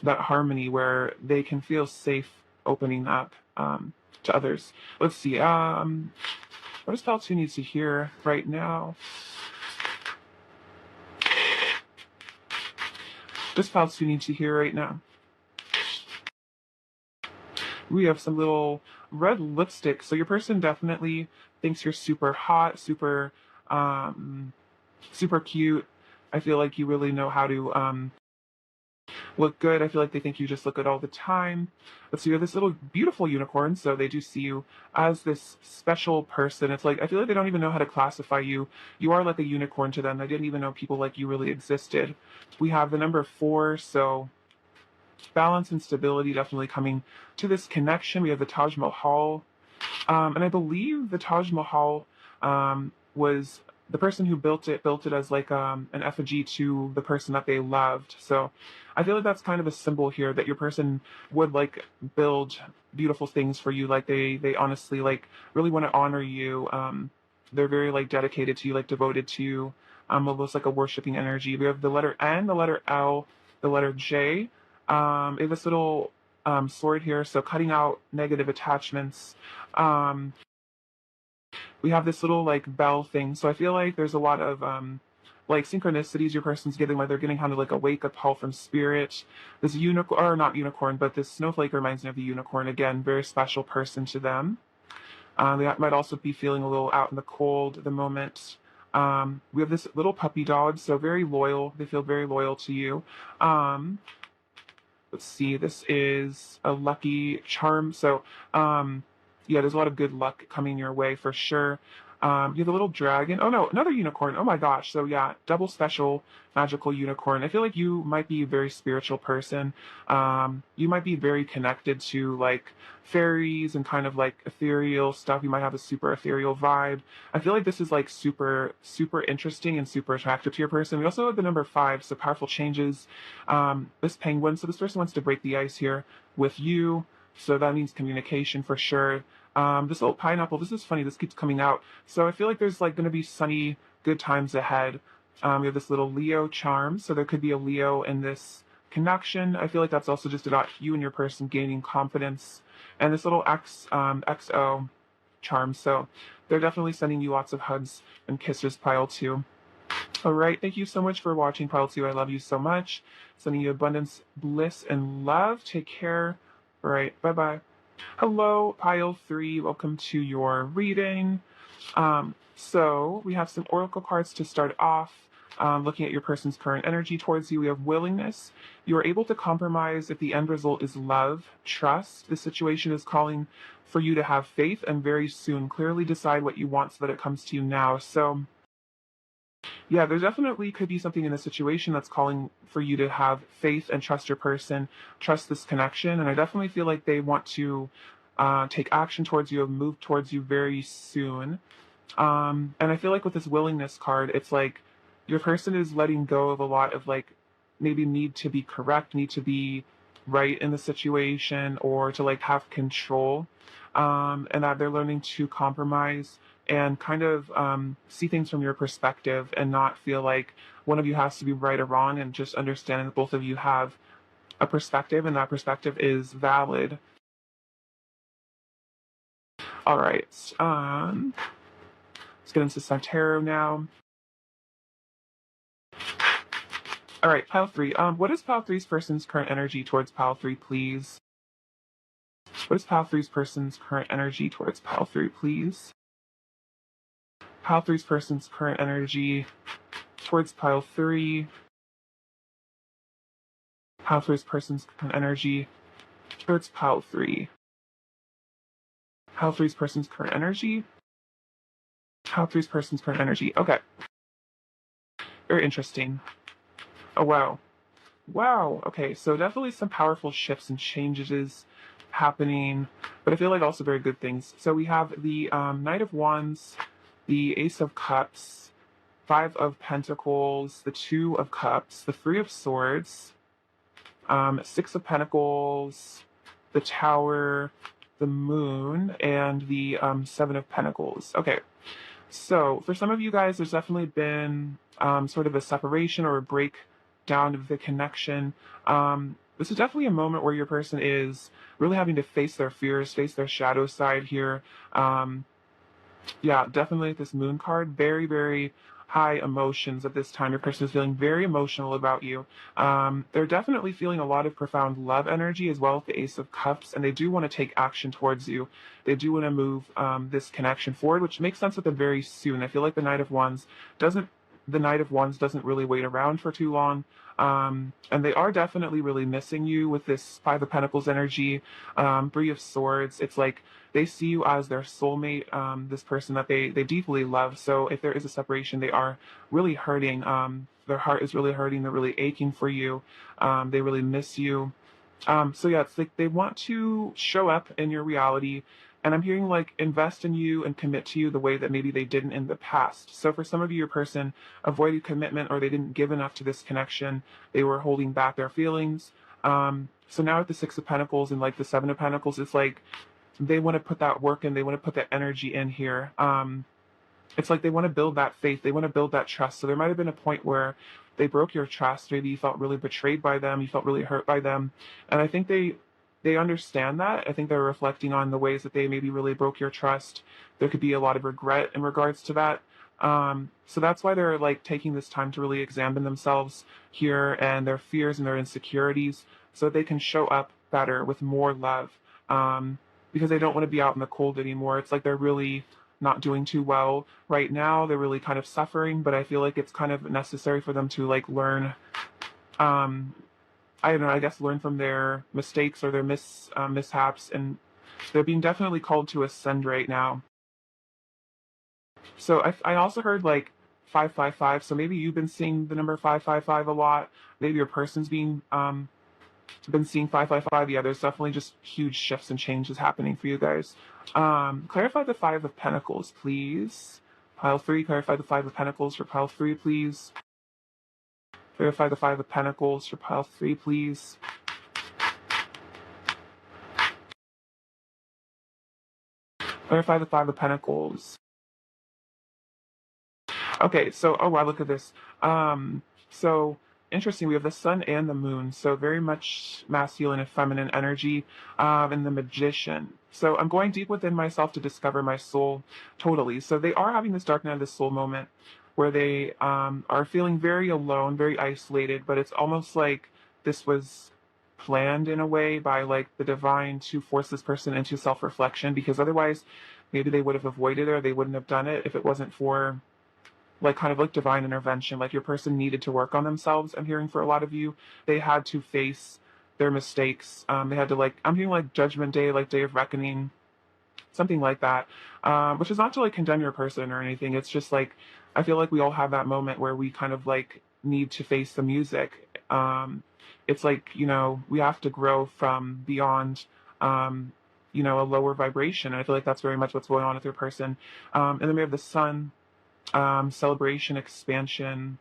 that harmony where they can feel safe opening up to others. Let's see. What does Pal2 needs to hear right now? What does Pal2 need to hear right now? We have some little red lipstick. So your person definitely thinks you're super hot, super cute. I feel like you really know how to look good. I feel like they think you just look good all the time. But so you have this little beautiful unicorn, so they do see you as this special person. It's like I feel like they don't even know how to classify you. You are like a unicorn to them. They didn't even know people like you really existed. We have the number 4, so balance and stability definitely coming to this connection. We have the Taj Mahal. And I believe the Taj Mahal was the person who built it as like an effigy to the person that they loved. So I feel like that's kind of a symbol here that your person would like build beautiful things for you. Like they honestly like really want to honor you. They're very like dedicated to you, like devoted to you. Almost like a worshiping energy. We have the letter N, the letter L, the letter J. We have this little sword here, so cutting out negative attachments. Um, we have this little like bell thing, so I feel like there's a lot of like synchronicities your person's getting, like they're getting kind of like a wake up call from spirit. This unicorn, or not unicorn, but this snowflake reminds me of the unicorn. Again, very special person to them. They might also be feeling a little out in the cold at the moment. We have this little puppy dog, so very loyal. They feel very loyal to you. Um, let's see, this is a lucky charm. So, yeah, there's a lot of good luck coming your way for sure. You have a little dragon. Oh no, another unicorn. Oh my gosh. So yeah, double special magical unicorn. I feel like you might be a very spiritual person. You might be very connected to like fairies and kind of like ethereal stuff. You might have a super ethereal vibe. I feel like this is like super, super interesting and super attractive to your person. We also have the number 5, so powerful changes. This penguin. So this person wants to break the ice here with you. So that means communication for sure. This little pineapple, this is funny, this keeps coming out. So I feel like there's like going to be sunny, good times ahead. We have this little Leo charm, so there could be a Leo in this connection. I feel like that's also just about you and your person gaining confidence. And this little XO charm, so they're definitely sending you lots of hugs and kisses, pile 2. All right, thank you so much for watching, pile 2. I love you so much. Sending you abundance, bliss, and love. Take care. All right, bye-bye. Hello, pile 3. Welcome to your reading. So we have some oracle cards to start off. Looking at your person's current energy towards you, we have willingness. You are able to compromise if the end result is love, trust. The situation is calling for you to have faith and very soon clearly decide what you want so that it comes to you now. So yeah, there definitely could be something in the situation that's calling for you to have faith and trust your person, trust this connection. And I definitely feel like they want to take action towards you and move towards you very soon. And I feel like with this willingness card, it's like your person is letting go of a lot of like maybe need to be correct, need to be right in the situation, or to like have control. And that they're learning to compromise and kind of see things from your perspective and not feel like one of you has to be right or wrong, and just understanding that both of you have a perspective and that perspective is valid. All right. Let's get into some tarot now. All right, pile 3. What is pile 3's person's current energy towards pile 3, please? What is pile 3's person's current energy towards pile 3, please? pile three's person's current energy towards pile three, pile three's person's current energy towards pile three, pile three's person's current energy, pile three's person's current energy. Okay, very interesting. Oh wow. Wow. Okay, so definitely some powerful shifts and changes happening, but I feel like also very good things. So we have the Knight of Wands, the Ace of Cups, Five of Pentacles, the Two of Cups, the Three of Swords, Six of Pentacles, the Tower, the Moon, and the Seven of Pentacles. Okay, so for some of you guys, there's definitely been sort of a separation or a breakdown of the connection. This is definitely a moment where your person is really having to face their fears, face their shadow side here. Yeah, definitely this moon card, very, very high emotions at this time. Your person is feeling very emotional about you. They're definitely feeling a lot of profound love energy as well as the Ace of Cups, and they do want to take action towards you. They do want to move this connection forward, which makes sense with them very soon. I feel like doesn't the Knight of Wands doesn't really wait around for too long. And they are definitely really missing you with this Five of Pentacles energy, Three of Swords. It's like they see you as their soulmate, this person that they deeply love. So if there is a separation, they are really hurting. Their heart is really hurting. They're really aching for you. They really miss you. So yeah, it's like they want to show up in your reality. And I'm hearing like invest in you and commit to you the way that maybe they didn't in the past. So for some of you, your person avoided commitment or they didn't give enough to this connection. They were holding back their feelings. So now with the Six of Pentacles and like the Seven of Pentacles, it's like they want to put that work in. They want to put that energy in here. It's like they want to build that faith. They want to build that trust. So there might have been a point where they broke your trust. Maybe you felt really betrayed by them. You felt really hurt by them. And I think they understand that. I think they're reflecting on the ways that they maybe really broke your trust. There could be a lot of regret in regards to that. So that's why they're like taking this time to really examine themselves here and their fears and their insecurities so that they can show up better with more love. Because they don't want to be out in the cold anymore. It's like they're really not doing too well right now. They're really kind of suffering, but I feel like it's kind of necessary for them to like learn, I don't know, I guess learn from their mistakes or their mishaps, and they're being definitely called to ascend right now. So I also heard like 555. So maybe you've been seeing the number 555 a lot. Maybe your person's been seeing 555. Yeah, there's definitely just huge shifts and changes happening for you guys. Clarify the Five of Pentacles, please. Pile three, clarify the Five of Pentacles for pile three, please. Clarify the Five of Pentacles for pile three, please. Clarify the Five of Pentacles. Okay, so, oh wow, look at this. So interesting, we have the sun and the moon, so very much masculine and feminine energy, and the Magician. So I'm going deep within myself to discover my soul totally. So they are having this dark night of the soul moment where they are feeling very alone, very isolated, but it's almost like this was planned in a way by like the divine to force this person into self-reflection, because otherwise maybe they would have avoided it or they wouldn't have done it if it wasn't for like kind of like divine intervention. Like your person needed to work on themselves. I'm hearing for a lot of you, they had to face their mistakes. They had to like, I'm hearing like judgment day, like day of reckoning, something like that. Which is not to like condemn your person or anything. It's just like, I feel like we all have that moment where we kind of like need to face the music. It's like, you know, we have to grow from beyond, you know, a lower vibration. And I feel like that's very much what's going on with your person. And then we have the sun, celebration, expansion.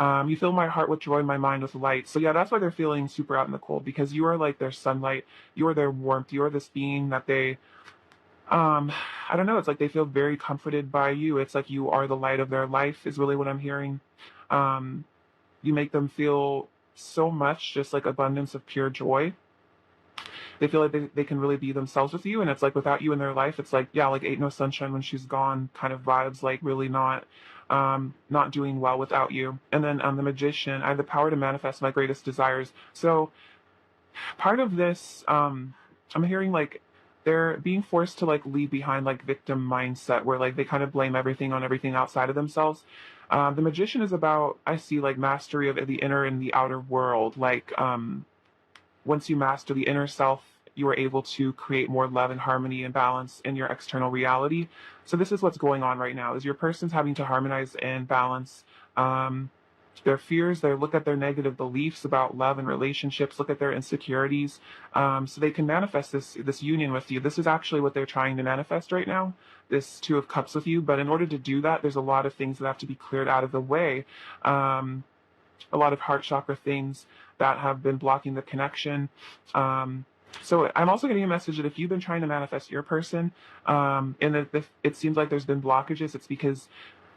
You fill my heart with joy, my mind with light. So yeah, that's why they're feeling super out in the cold, because you are like their sunlight, you are their warmth, you are this being that they, I don't know, it's like they feel very comforted by you. It's like you are the light of their life is really what I'm hearing. You make them feel so much, just like abundance of pure joy. They feel like they can really be themselves with you, and it's like without you in their life, it's like, yeah, like ain't no sunshine when she's gone kind of vibes, like really not doing well without you. And then the Magician, I have the power to manifest my greatest desires. So part of this, I'm hearing like they're being forced to like leave behind like victim mindset where like they kind of blame everything on everything outside of themselves. The Magician is about, I see, like mastery of the inner and the outer world. Like once you master the inner self, you are able to create more love and harmony and balance in your external reality. So this is what's going on right now: is your person's having to harmonize and balance um, their fears. They look at their negative beliefs about love and relationships, look at their insecurities, so they can manifest this union with you. This is actually what they're trying to manifest right now, this Two of Cups with you. But in order to do that, there's a lot of things that have to be cleared out of the way. A lot of heart chakra things that have been blocking the connection. So I'm also getting a message that if you've been trying to manifest your person, and that if it seems like there's been blockages, it's because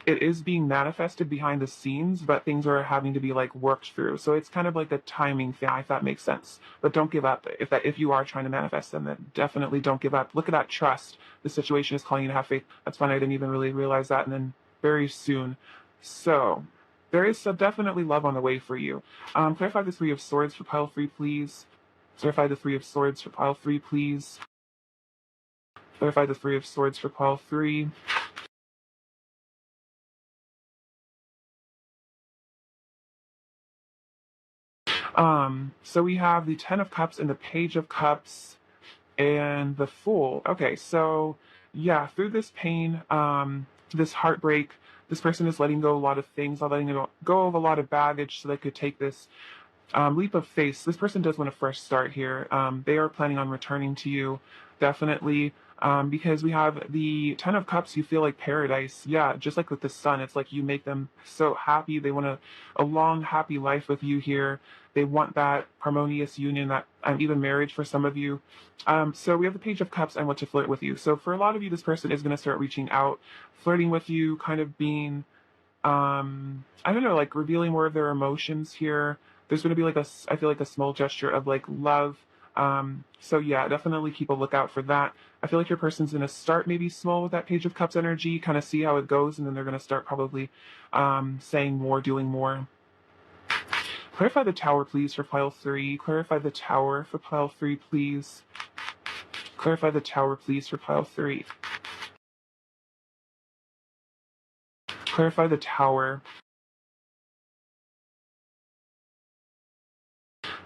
it is being manifested behind the scenes, but things are having to be like worked through. So it's kind of like a timing thing, if that makes sense. But don't give up. If you are trying to manifest them, then definitely don't give up. Look at that trust. The situation is calling you to have faith. That's fine. I didn't even really realize that. And then very soon. So there is definitely love on the way for you. Clarify the Three of Swords for pile 3, please. Clarify the Three of Swords for pile 3, please. Clarify the Three of Swords for pile 3. So we have the Ten of Cups and the Page of Cups and the Fool. Okay, so yeah, through this pain, this heartbreak, this person is letting go a lot of things, letting go of a lot of baggage so they could take this leap of faith. This person does want to fresh start here. They are planning on returning to you, definitely, because we have the Ten of Cups. You feel like paradise. Yeah, just like with the sun, it's like you make them so happy. They want a long, happy life with you here. They want that harmonious union, that even marriage for some of you. So we have the Page of Cups and want to flirt with you. So for a lot of you, this person is going to start reaching out, flirting with you, kind of being, I don't know, like revealing more of their emotions here. There's going to be like I feel like a small gesture of like love. So yeah, definitely keep a lookout for that. I feel like your person's going to start maybe small with that Page of Cups energy, kind of see how it goes, and then they're going to start probably saying more, doing more. Clarify the Tower, please, for pile 3. Clarify the Tower for pile 3, please. Clarify the Tower, please, for pile 3. Clarify the Tower.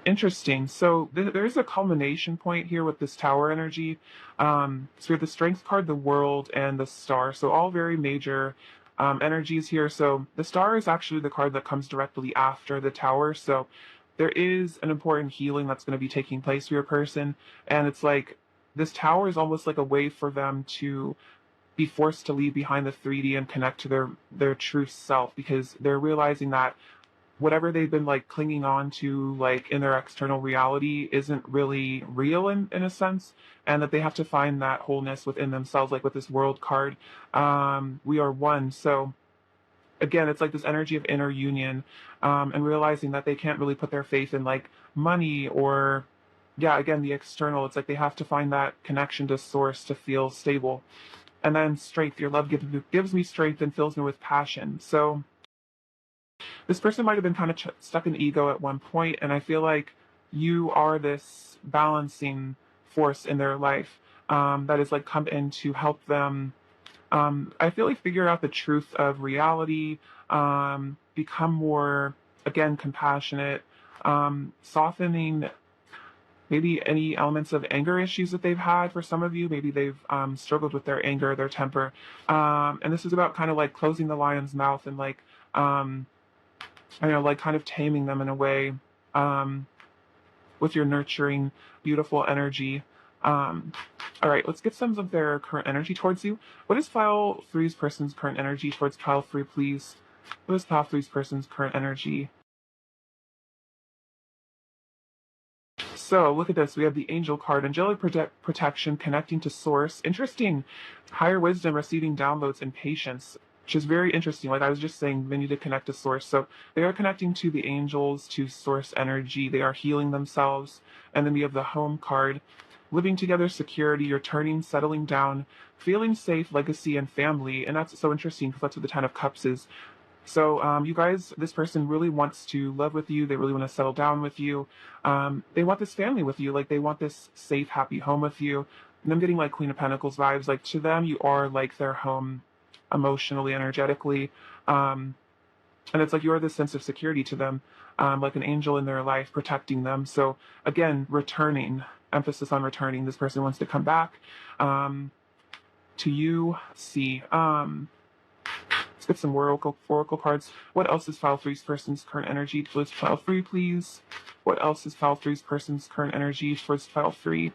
Interesting. So there is a culmination point here with this Tower energy. So we have the Strength card, the World, and the Star. So all very major energies here. So the Star is actually the card that comes directly after the Tower. So there is an important healing that's going to be taking place for your person. And it's like this Tower is almost like a way for them to be forced to leave behind the 3D and connect to their true self, because they're realizing that whatever they've been like clinging on to like in their external reality isn't really real in a sense, and that they have to find that wholeness within themselves, like with this World card. We are one. So again, it's like this energy of inner union, and realizing that they can't really put their faith in like money or, yeah, again, the external. It's like they have to find that connection to source to feel stable. And then strength, your love gives me strength and fills me with passion. So this person might have been kind of stuck in ego at one point, and I feel like you are this balancing force in their life, that is like come in to help them. I feel like figure out the truth of reality, become more, again, compassionate, softening maybe any elements of anger issues that they've had. For some of you, maybe they've struggled with their anger, their temper. And this is about kind of like closing the lion's mouth and like, I don't know, like kind of taming them in a way, with your nurturing, beautiful energy. All right, let's get some of their current energy towards you. What is pile 3's person's current energy towards pile 3, please? What is pile 3's person's current energy? So look at this. We have the Angel card, angelic protection, connecting to source. Interesting. Higher wisdom, receiving downloads, and patience, which is very interesting. Like I was just saying, they need to connect to source. So they are connecting to the angels, to source energy. They are healing themselves. And then we have the Home card, living together, security, returning, settling down, feeling safe, legacy, and family. And that's so interesting because that's what the Ten of Cups is. So you guys, this person really wants to live with you. They really want to settle down with you. They want this family with you. Like they want this safe, happy home with you. And I'm getting like Queen of Pentacles vibes. Like to them, you are like their home emotionally, energetically. Um, and it's like you're the sense of security to them, like an angel in their life protecting them. So again, returning, emphasis on returning. This person wants to come back to you. See. Let's get some oracle cards. What else is File Three's person's current energy towards File 3, please? What else is File Three's person's current energy towards File 3?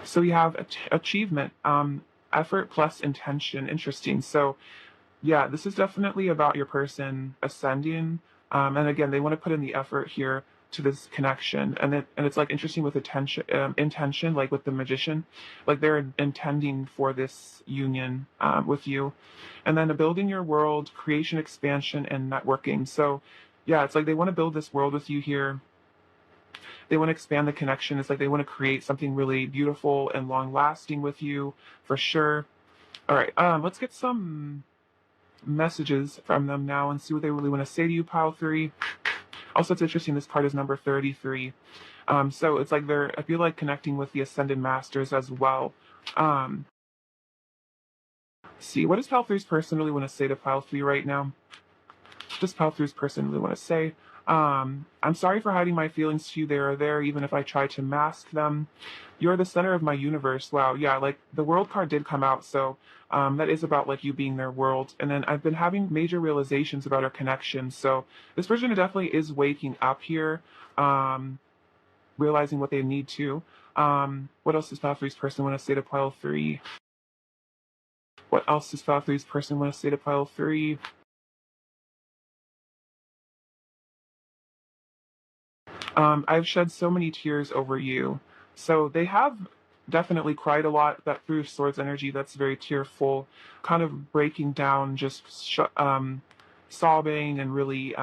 So we have achievement, effort plus intention. Interesting. So yeah, this is definitely about your person ascending. And again, they want to put in the effort here to this connection. And it's like interesting with attention, intention, like with the magician, like they're intending for this union with you. And then building your world, creation, expansion, and networking. So yeah, it's like they want to build this world with you here. They want to expand the connection. It's like they want to create something really beautiful and long lasting with you for sure. All right, let's get some messages from them now and see what they really want to say to you, pile 3. Also, it's interesting, this card is number 33. So it's like I feel like connecting with the Ascended Masters as well. See, what does pile 3's person really want to say to pile 3 right now? What does pile 3's person really want to say? I'm sorry for hiding my feelings to you. They are there, even if I try to mask them. You're the center of my universe. Wow, yeah, like the world card did come out, so that is about like you being their world. And then I've been having major realizations about our connection. So this person definitely is waking up here, realizing what they need to. What else does pile 3's person want to say to pile 3? What else does pile 3's person want to say to pile 3? I've shed so many tears over you. So they have definitely cried a lot. That Three of Swords energy, that's very tearful, kind of breaking down, just sobbing and really,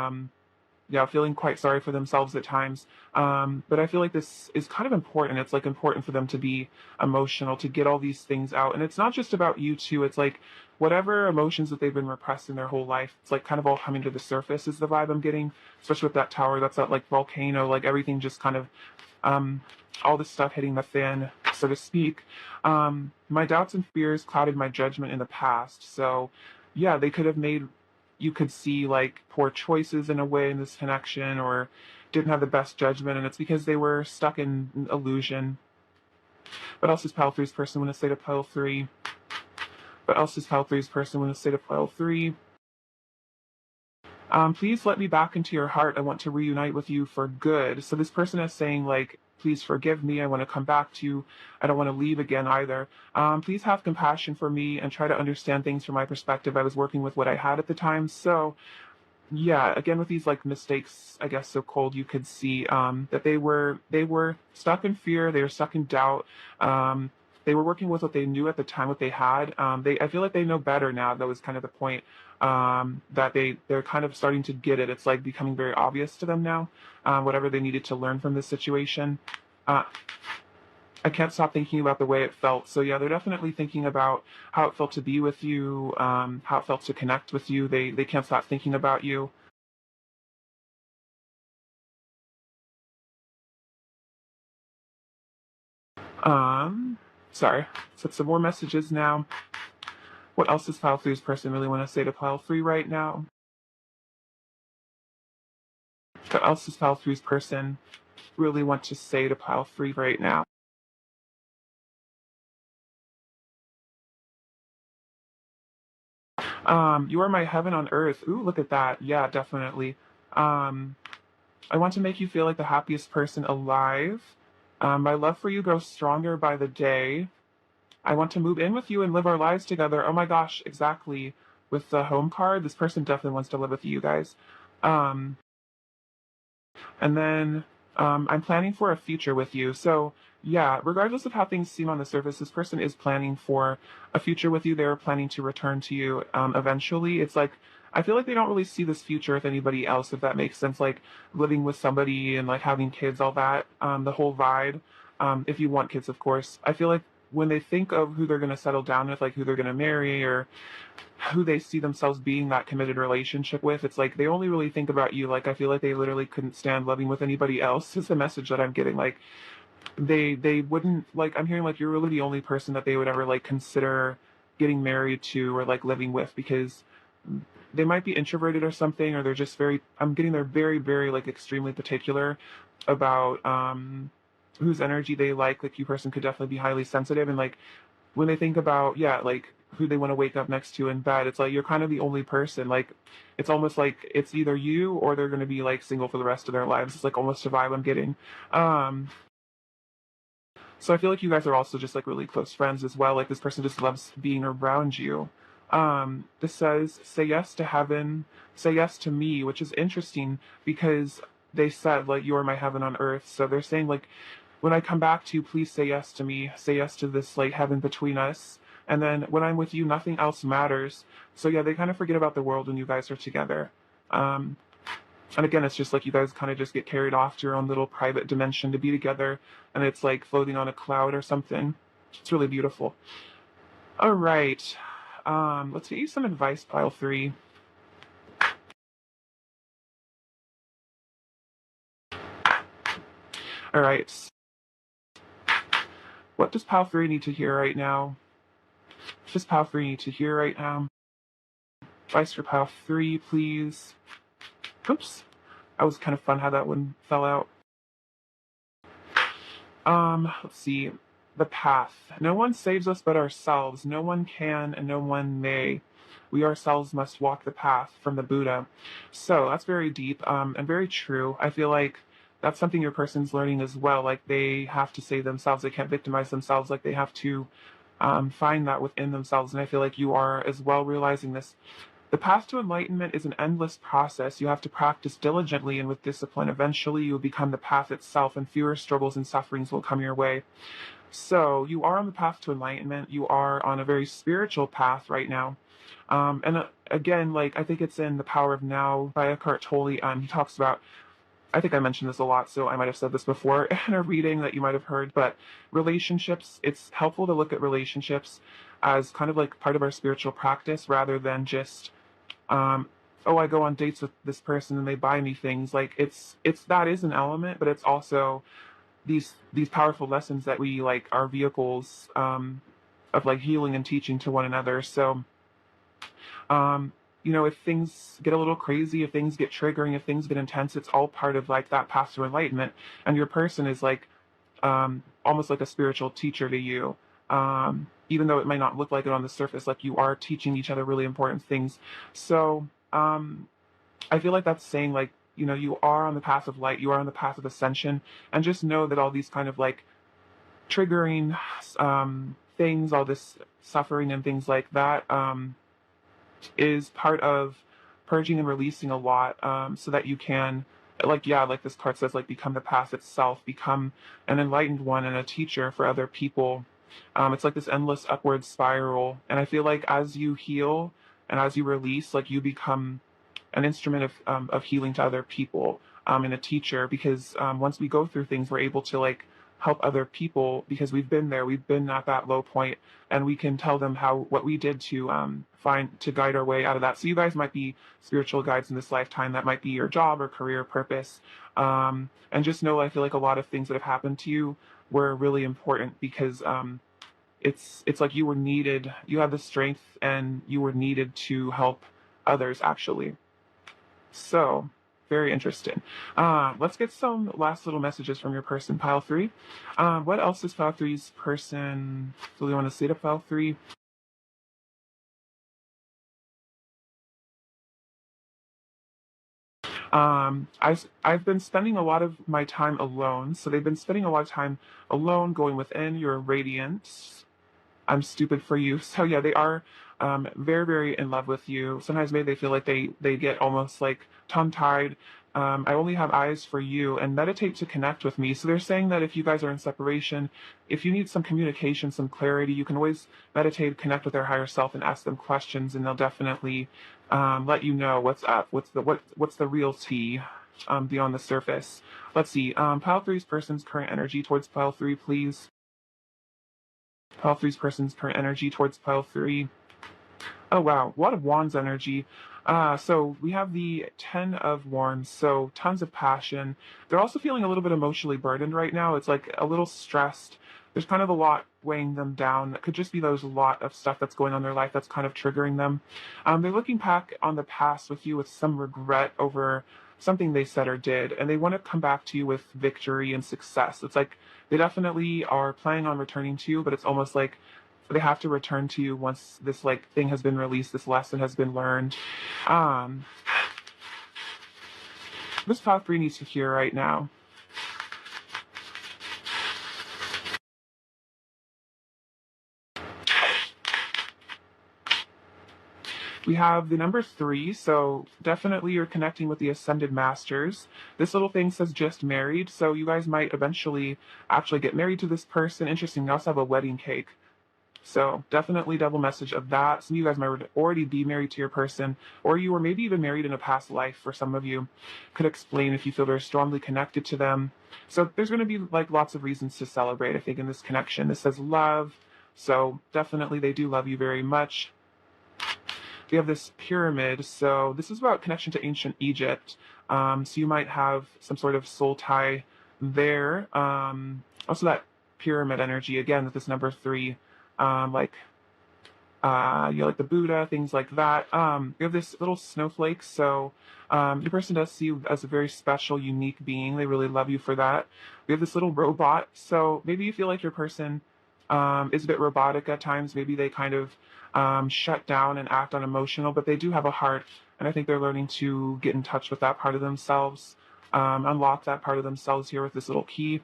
yeah, feeling quite sorry for themselves at times. But I feel like this is kind of important. It's like important for them to be emotional, to get all these things out. And it's not just about you too. It's like whatever emotions that they've been repressed in their whole life, it's like kind of all coming to the surface is the vibe I'm getting, especially with that tower. That's that like volcano, like everything just kind of, all this stuff hitting the fan, so to speak. My doubts and fears clouded my judgment in the past. So yeah, they could have made, you could see like poor choices in a way in this connection, or didn't have the best judgment, and it's because they were stuck in illusion. What else does pile 3's person want to say to pile 3? What else does pile 3's person want to say to pile 3? Please let me back into your heart. I want to reunite with you for good. So this person is saying like, please forgive me. I want to come back to you. I don't want to leave again either. Please have compassion for me and try to understand things from my perspective. I was working with what I had at the time. So yeah, again with these like mistakes, I guess so cold, you could see that they were stuck in fear, they were stuck in doubt. They were working with what they knew at the time, what they had. I feel like they know better now. That was kind of the point, that they're kind of starting to get it. It's like becoming very obvious to them now, whatever they needed to learn from this situation. I can't stop thinking about the way it felt. So yeah, they're definitely thinking about how it felt to be with you, how it felt to connect with you. They can't stop thinking about you. Sorry. So some more messages now. What else does Pile Three's person really want to say to Pile 3 right now? What else does Pile Three's person really want to say to Pile 3 right now? You are my heaven on earth. Ooh, look at that. Yeah, definitely. Um, I want to make you feel like the happiest person alive. My love for you grows stronger by the day. I want to move in with you and live our lives together. Oh my gosh, exactly. With the home card, this person definitely wants to live with you guys. Um, and then I'm planning for a future with you. So yeah, regardless of how things seem on the surface, this person is planning for a future with you. They're planning to return to you eventually. It's like I feel like they don't really see this future with anybody else, if that makes sense. Like living with somebody and like having kids, all that, the whole vibe. If you want kids, of course. I feel like when they think of who they're going to settle down with, like who they're going to marry or who they see themselves being that committed relationship with, it's like they only really think about you. Like I feel like they literally couldn't stand loving with anybody else is the message that I'm getting. Like they wouldn't, like I'm hearing like you're really the only person that they would ever like consider getting married to or like living with, because they might be introverted or something, or they're just very, I'm getting they're very, very like extremely particular about whose energy they like you person could definitely be highly sensitive, and like when they think about, yeah, like who they want to wake up next to in bed, it's like you're kind of the only person. Like it's almost like it's either you or they're going to be like single for the rest of their lives. It's like almost a vibe I'm getting. So I feel like you guys are also just like really close friends as well. Like this person just loves being around you. This says, say yes to heaven, say yes to me, which is interesting because they said like you are my heaven on earth. So they're saying like when I come back to you, please say yes to me, say yes to this like heaven between us. And then when I'm with you, nothing else matters. So yeah, they kind of forget about the world when you guys are together. Um, and again, it's just like you guys kind of just get carried off to your own little private dimension to be together, and it's like floating on a cloud or something. It's really beautiful. All right. Let's get you some advice, pile three. All right. What does pile three need to hear right now? What does pile three need to hear right now? Advice for pile three, please. Oops. That was kind of fun how that one fell out. Let's see. The path. No one saves us but ourselves. No one can and no one may. We ourselves must walk the path from the Buddha. So that's very deep, and very true. I feel like that's something your person's learning as well. Like they have to save themselves. They can't victimize themselves. Like they have to find that within themselves. And I feel like you are as well realizing this. The path to enlightenment is an endless process. You have to practice diligently and with discipline. Eventually, you will become the path itself, and fewer struggles and sufferings will come your way. So, you are on the path to enlightenment. You are on a very spiritual path right now. Again, like I think it's in The Power of Now by Eckhart Tolle. He talks about, I think I mentioned this a lot, so I might have said this before in a reading that you might have heard, but relationships, it's helpful to look at relationships as kind of like part of our spiritual practice rather than just oh, I go on dates with this person and they buy me things. Like it's that is an element, but it's also these powerful lessons that we like are vehicles of like healing and teaching to one another. So if things get a little crazy, if things get triggering, if things get intense, it's all part of like that path to enlightenment. And your person is like almost like a spiritual teacher to you. Even though it might not look like it on the surface, like you are teaching each other really important things. So I feel like that's saying like, you are on the path of light, you are on the path of ascension, and just know that all these kind of like triggering things, all this suffering and things like that, is part of purging and releasing a lot, so that you can, like, yeah, like this card says, like become the path itself, become an enlightened one and a teacher for other people. It's like this endless upward spiral, and I feel like as you heal and as you release, like you become an instrument of healing to other people, and a teacher, because once we go through things, we're able to like help other people because we've been there, we've been at that low point, and we can tell them what we did to find to guide our way out of that. So you guys might be spiritual guides in this lifetime. That might be your job or career purpose, and just know I feel like a lot of things that have happened to you were really important because it's like you were needed, you have the strength and you were needed to help others actually. So, very interesting. Let's get some last little messages from your person, pile three. What else is pile three's person really want to say to pile three? I've been spending a lot of my time alone. So they've been spending a lot of time alone, going within your radiance. I'm stupid for you. So yeah, they are very, very in love with you. Sometimes maybe they feel like they get almost like tongue tied. I only have eyes for you, and meditate to connect with me. So they're saying that if you guys are in separation, if you need some communication, some clarity, you can always meditate, connect with their higher self, and ask them questions, and they'll definitely let you know what's up, what's the real tea beyond the surface. Let's see. Pile three's person's current energy towards pile three, please. Pile three's person's current energy towards pile three. Oh wow, a lot of wands energy. So we have the 10 of wands, so tons of passion. They're also feeling a little bit emotionally burdened right now. It's like a little stressed. There's kind of a lot weighing them down. It could just be there's a lot of stuff that's going on in their life that's kind of triggering them. They're looking back on the past with you with some regret over something they said or did, and they want to come back to you with victory and success. It's like they definitely are planning on returning to you, but it's almost like they have to return to you once this like thing has been released, this lesson has been learned. Um, this pile three needs to hear right now. We have the number three, so definitely you're connecting with the Ascended Masters. This little thing says just married, so you guys might eventually actually get married to this person. Interesting, they also have a wedding cake. So definitely double message of that. Some of you guys might already be married to your person, or you were maybe even married in a past life for some of you. Could explain if you feel very strongly connected to them. So there's going to be like lots of reasons to celebrate, I think, in this connection. This says love. So definitely they do love you very much. We have this pyramid. So this is about connection to ancient Egypt. So you might have some sort of soul tie there. Also that pyramid energy, again, with this number three, like you know, like the Buddha, things like that. You have this little snowflake, so your person does see you as a very special, unique being. They really love you for that. We have this little robot, so maybe you feel like your person is a bit robotic at times. Maybe they kind of shut down and act unemotional, but they do have a heart, and I think they're learning to get in touch with that part of themselves, unlock that part of themselves here with this little key.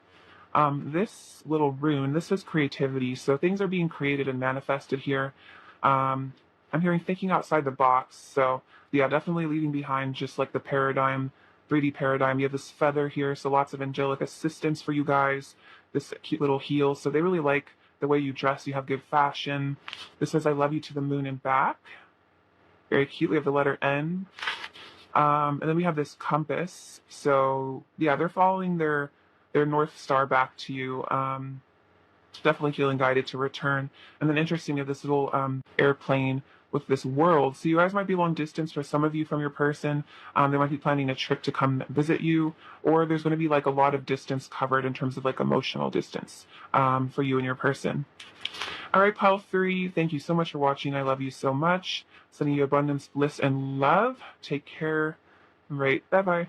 This little rune, this is creativity. So things are being created and manifested here. I'm hearing thinking outside the box. So yeah, definitely leaving behind just like the paradigm, 3D paradigm. You have this feather here, so lots of angelic assistance for you guys. This cute little heel. So they really like the way you dress. You have good fashion. This says, I love you to the moon and back. Very cute. We have the letter N. And then we have this compass. So yeah, they're following their North Star back to you. Definitely feeling guided to return. And then interesting, you have this little airplane with this world. So you guys might be long distance for some of you from your person. They might be planning a trip to come visit you, or there's going to be like a lot of distance covered in terms of like emotional distance for you and your person. All right, pile three, thank you so much for watching. I love you so much. Sending you abundance, bliss, and love. Take care. All right, bye-bye.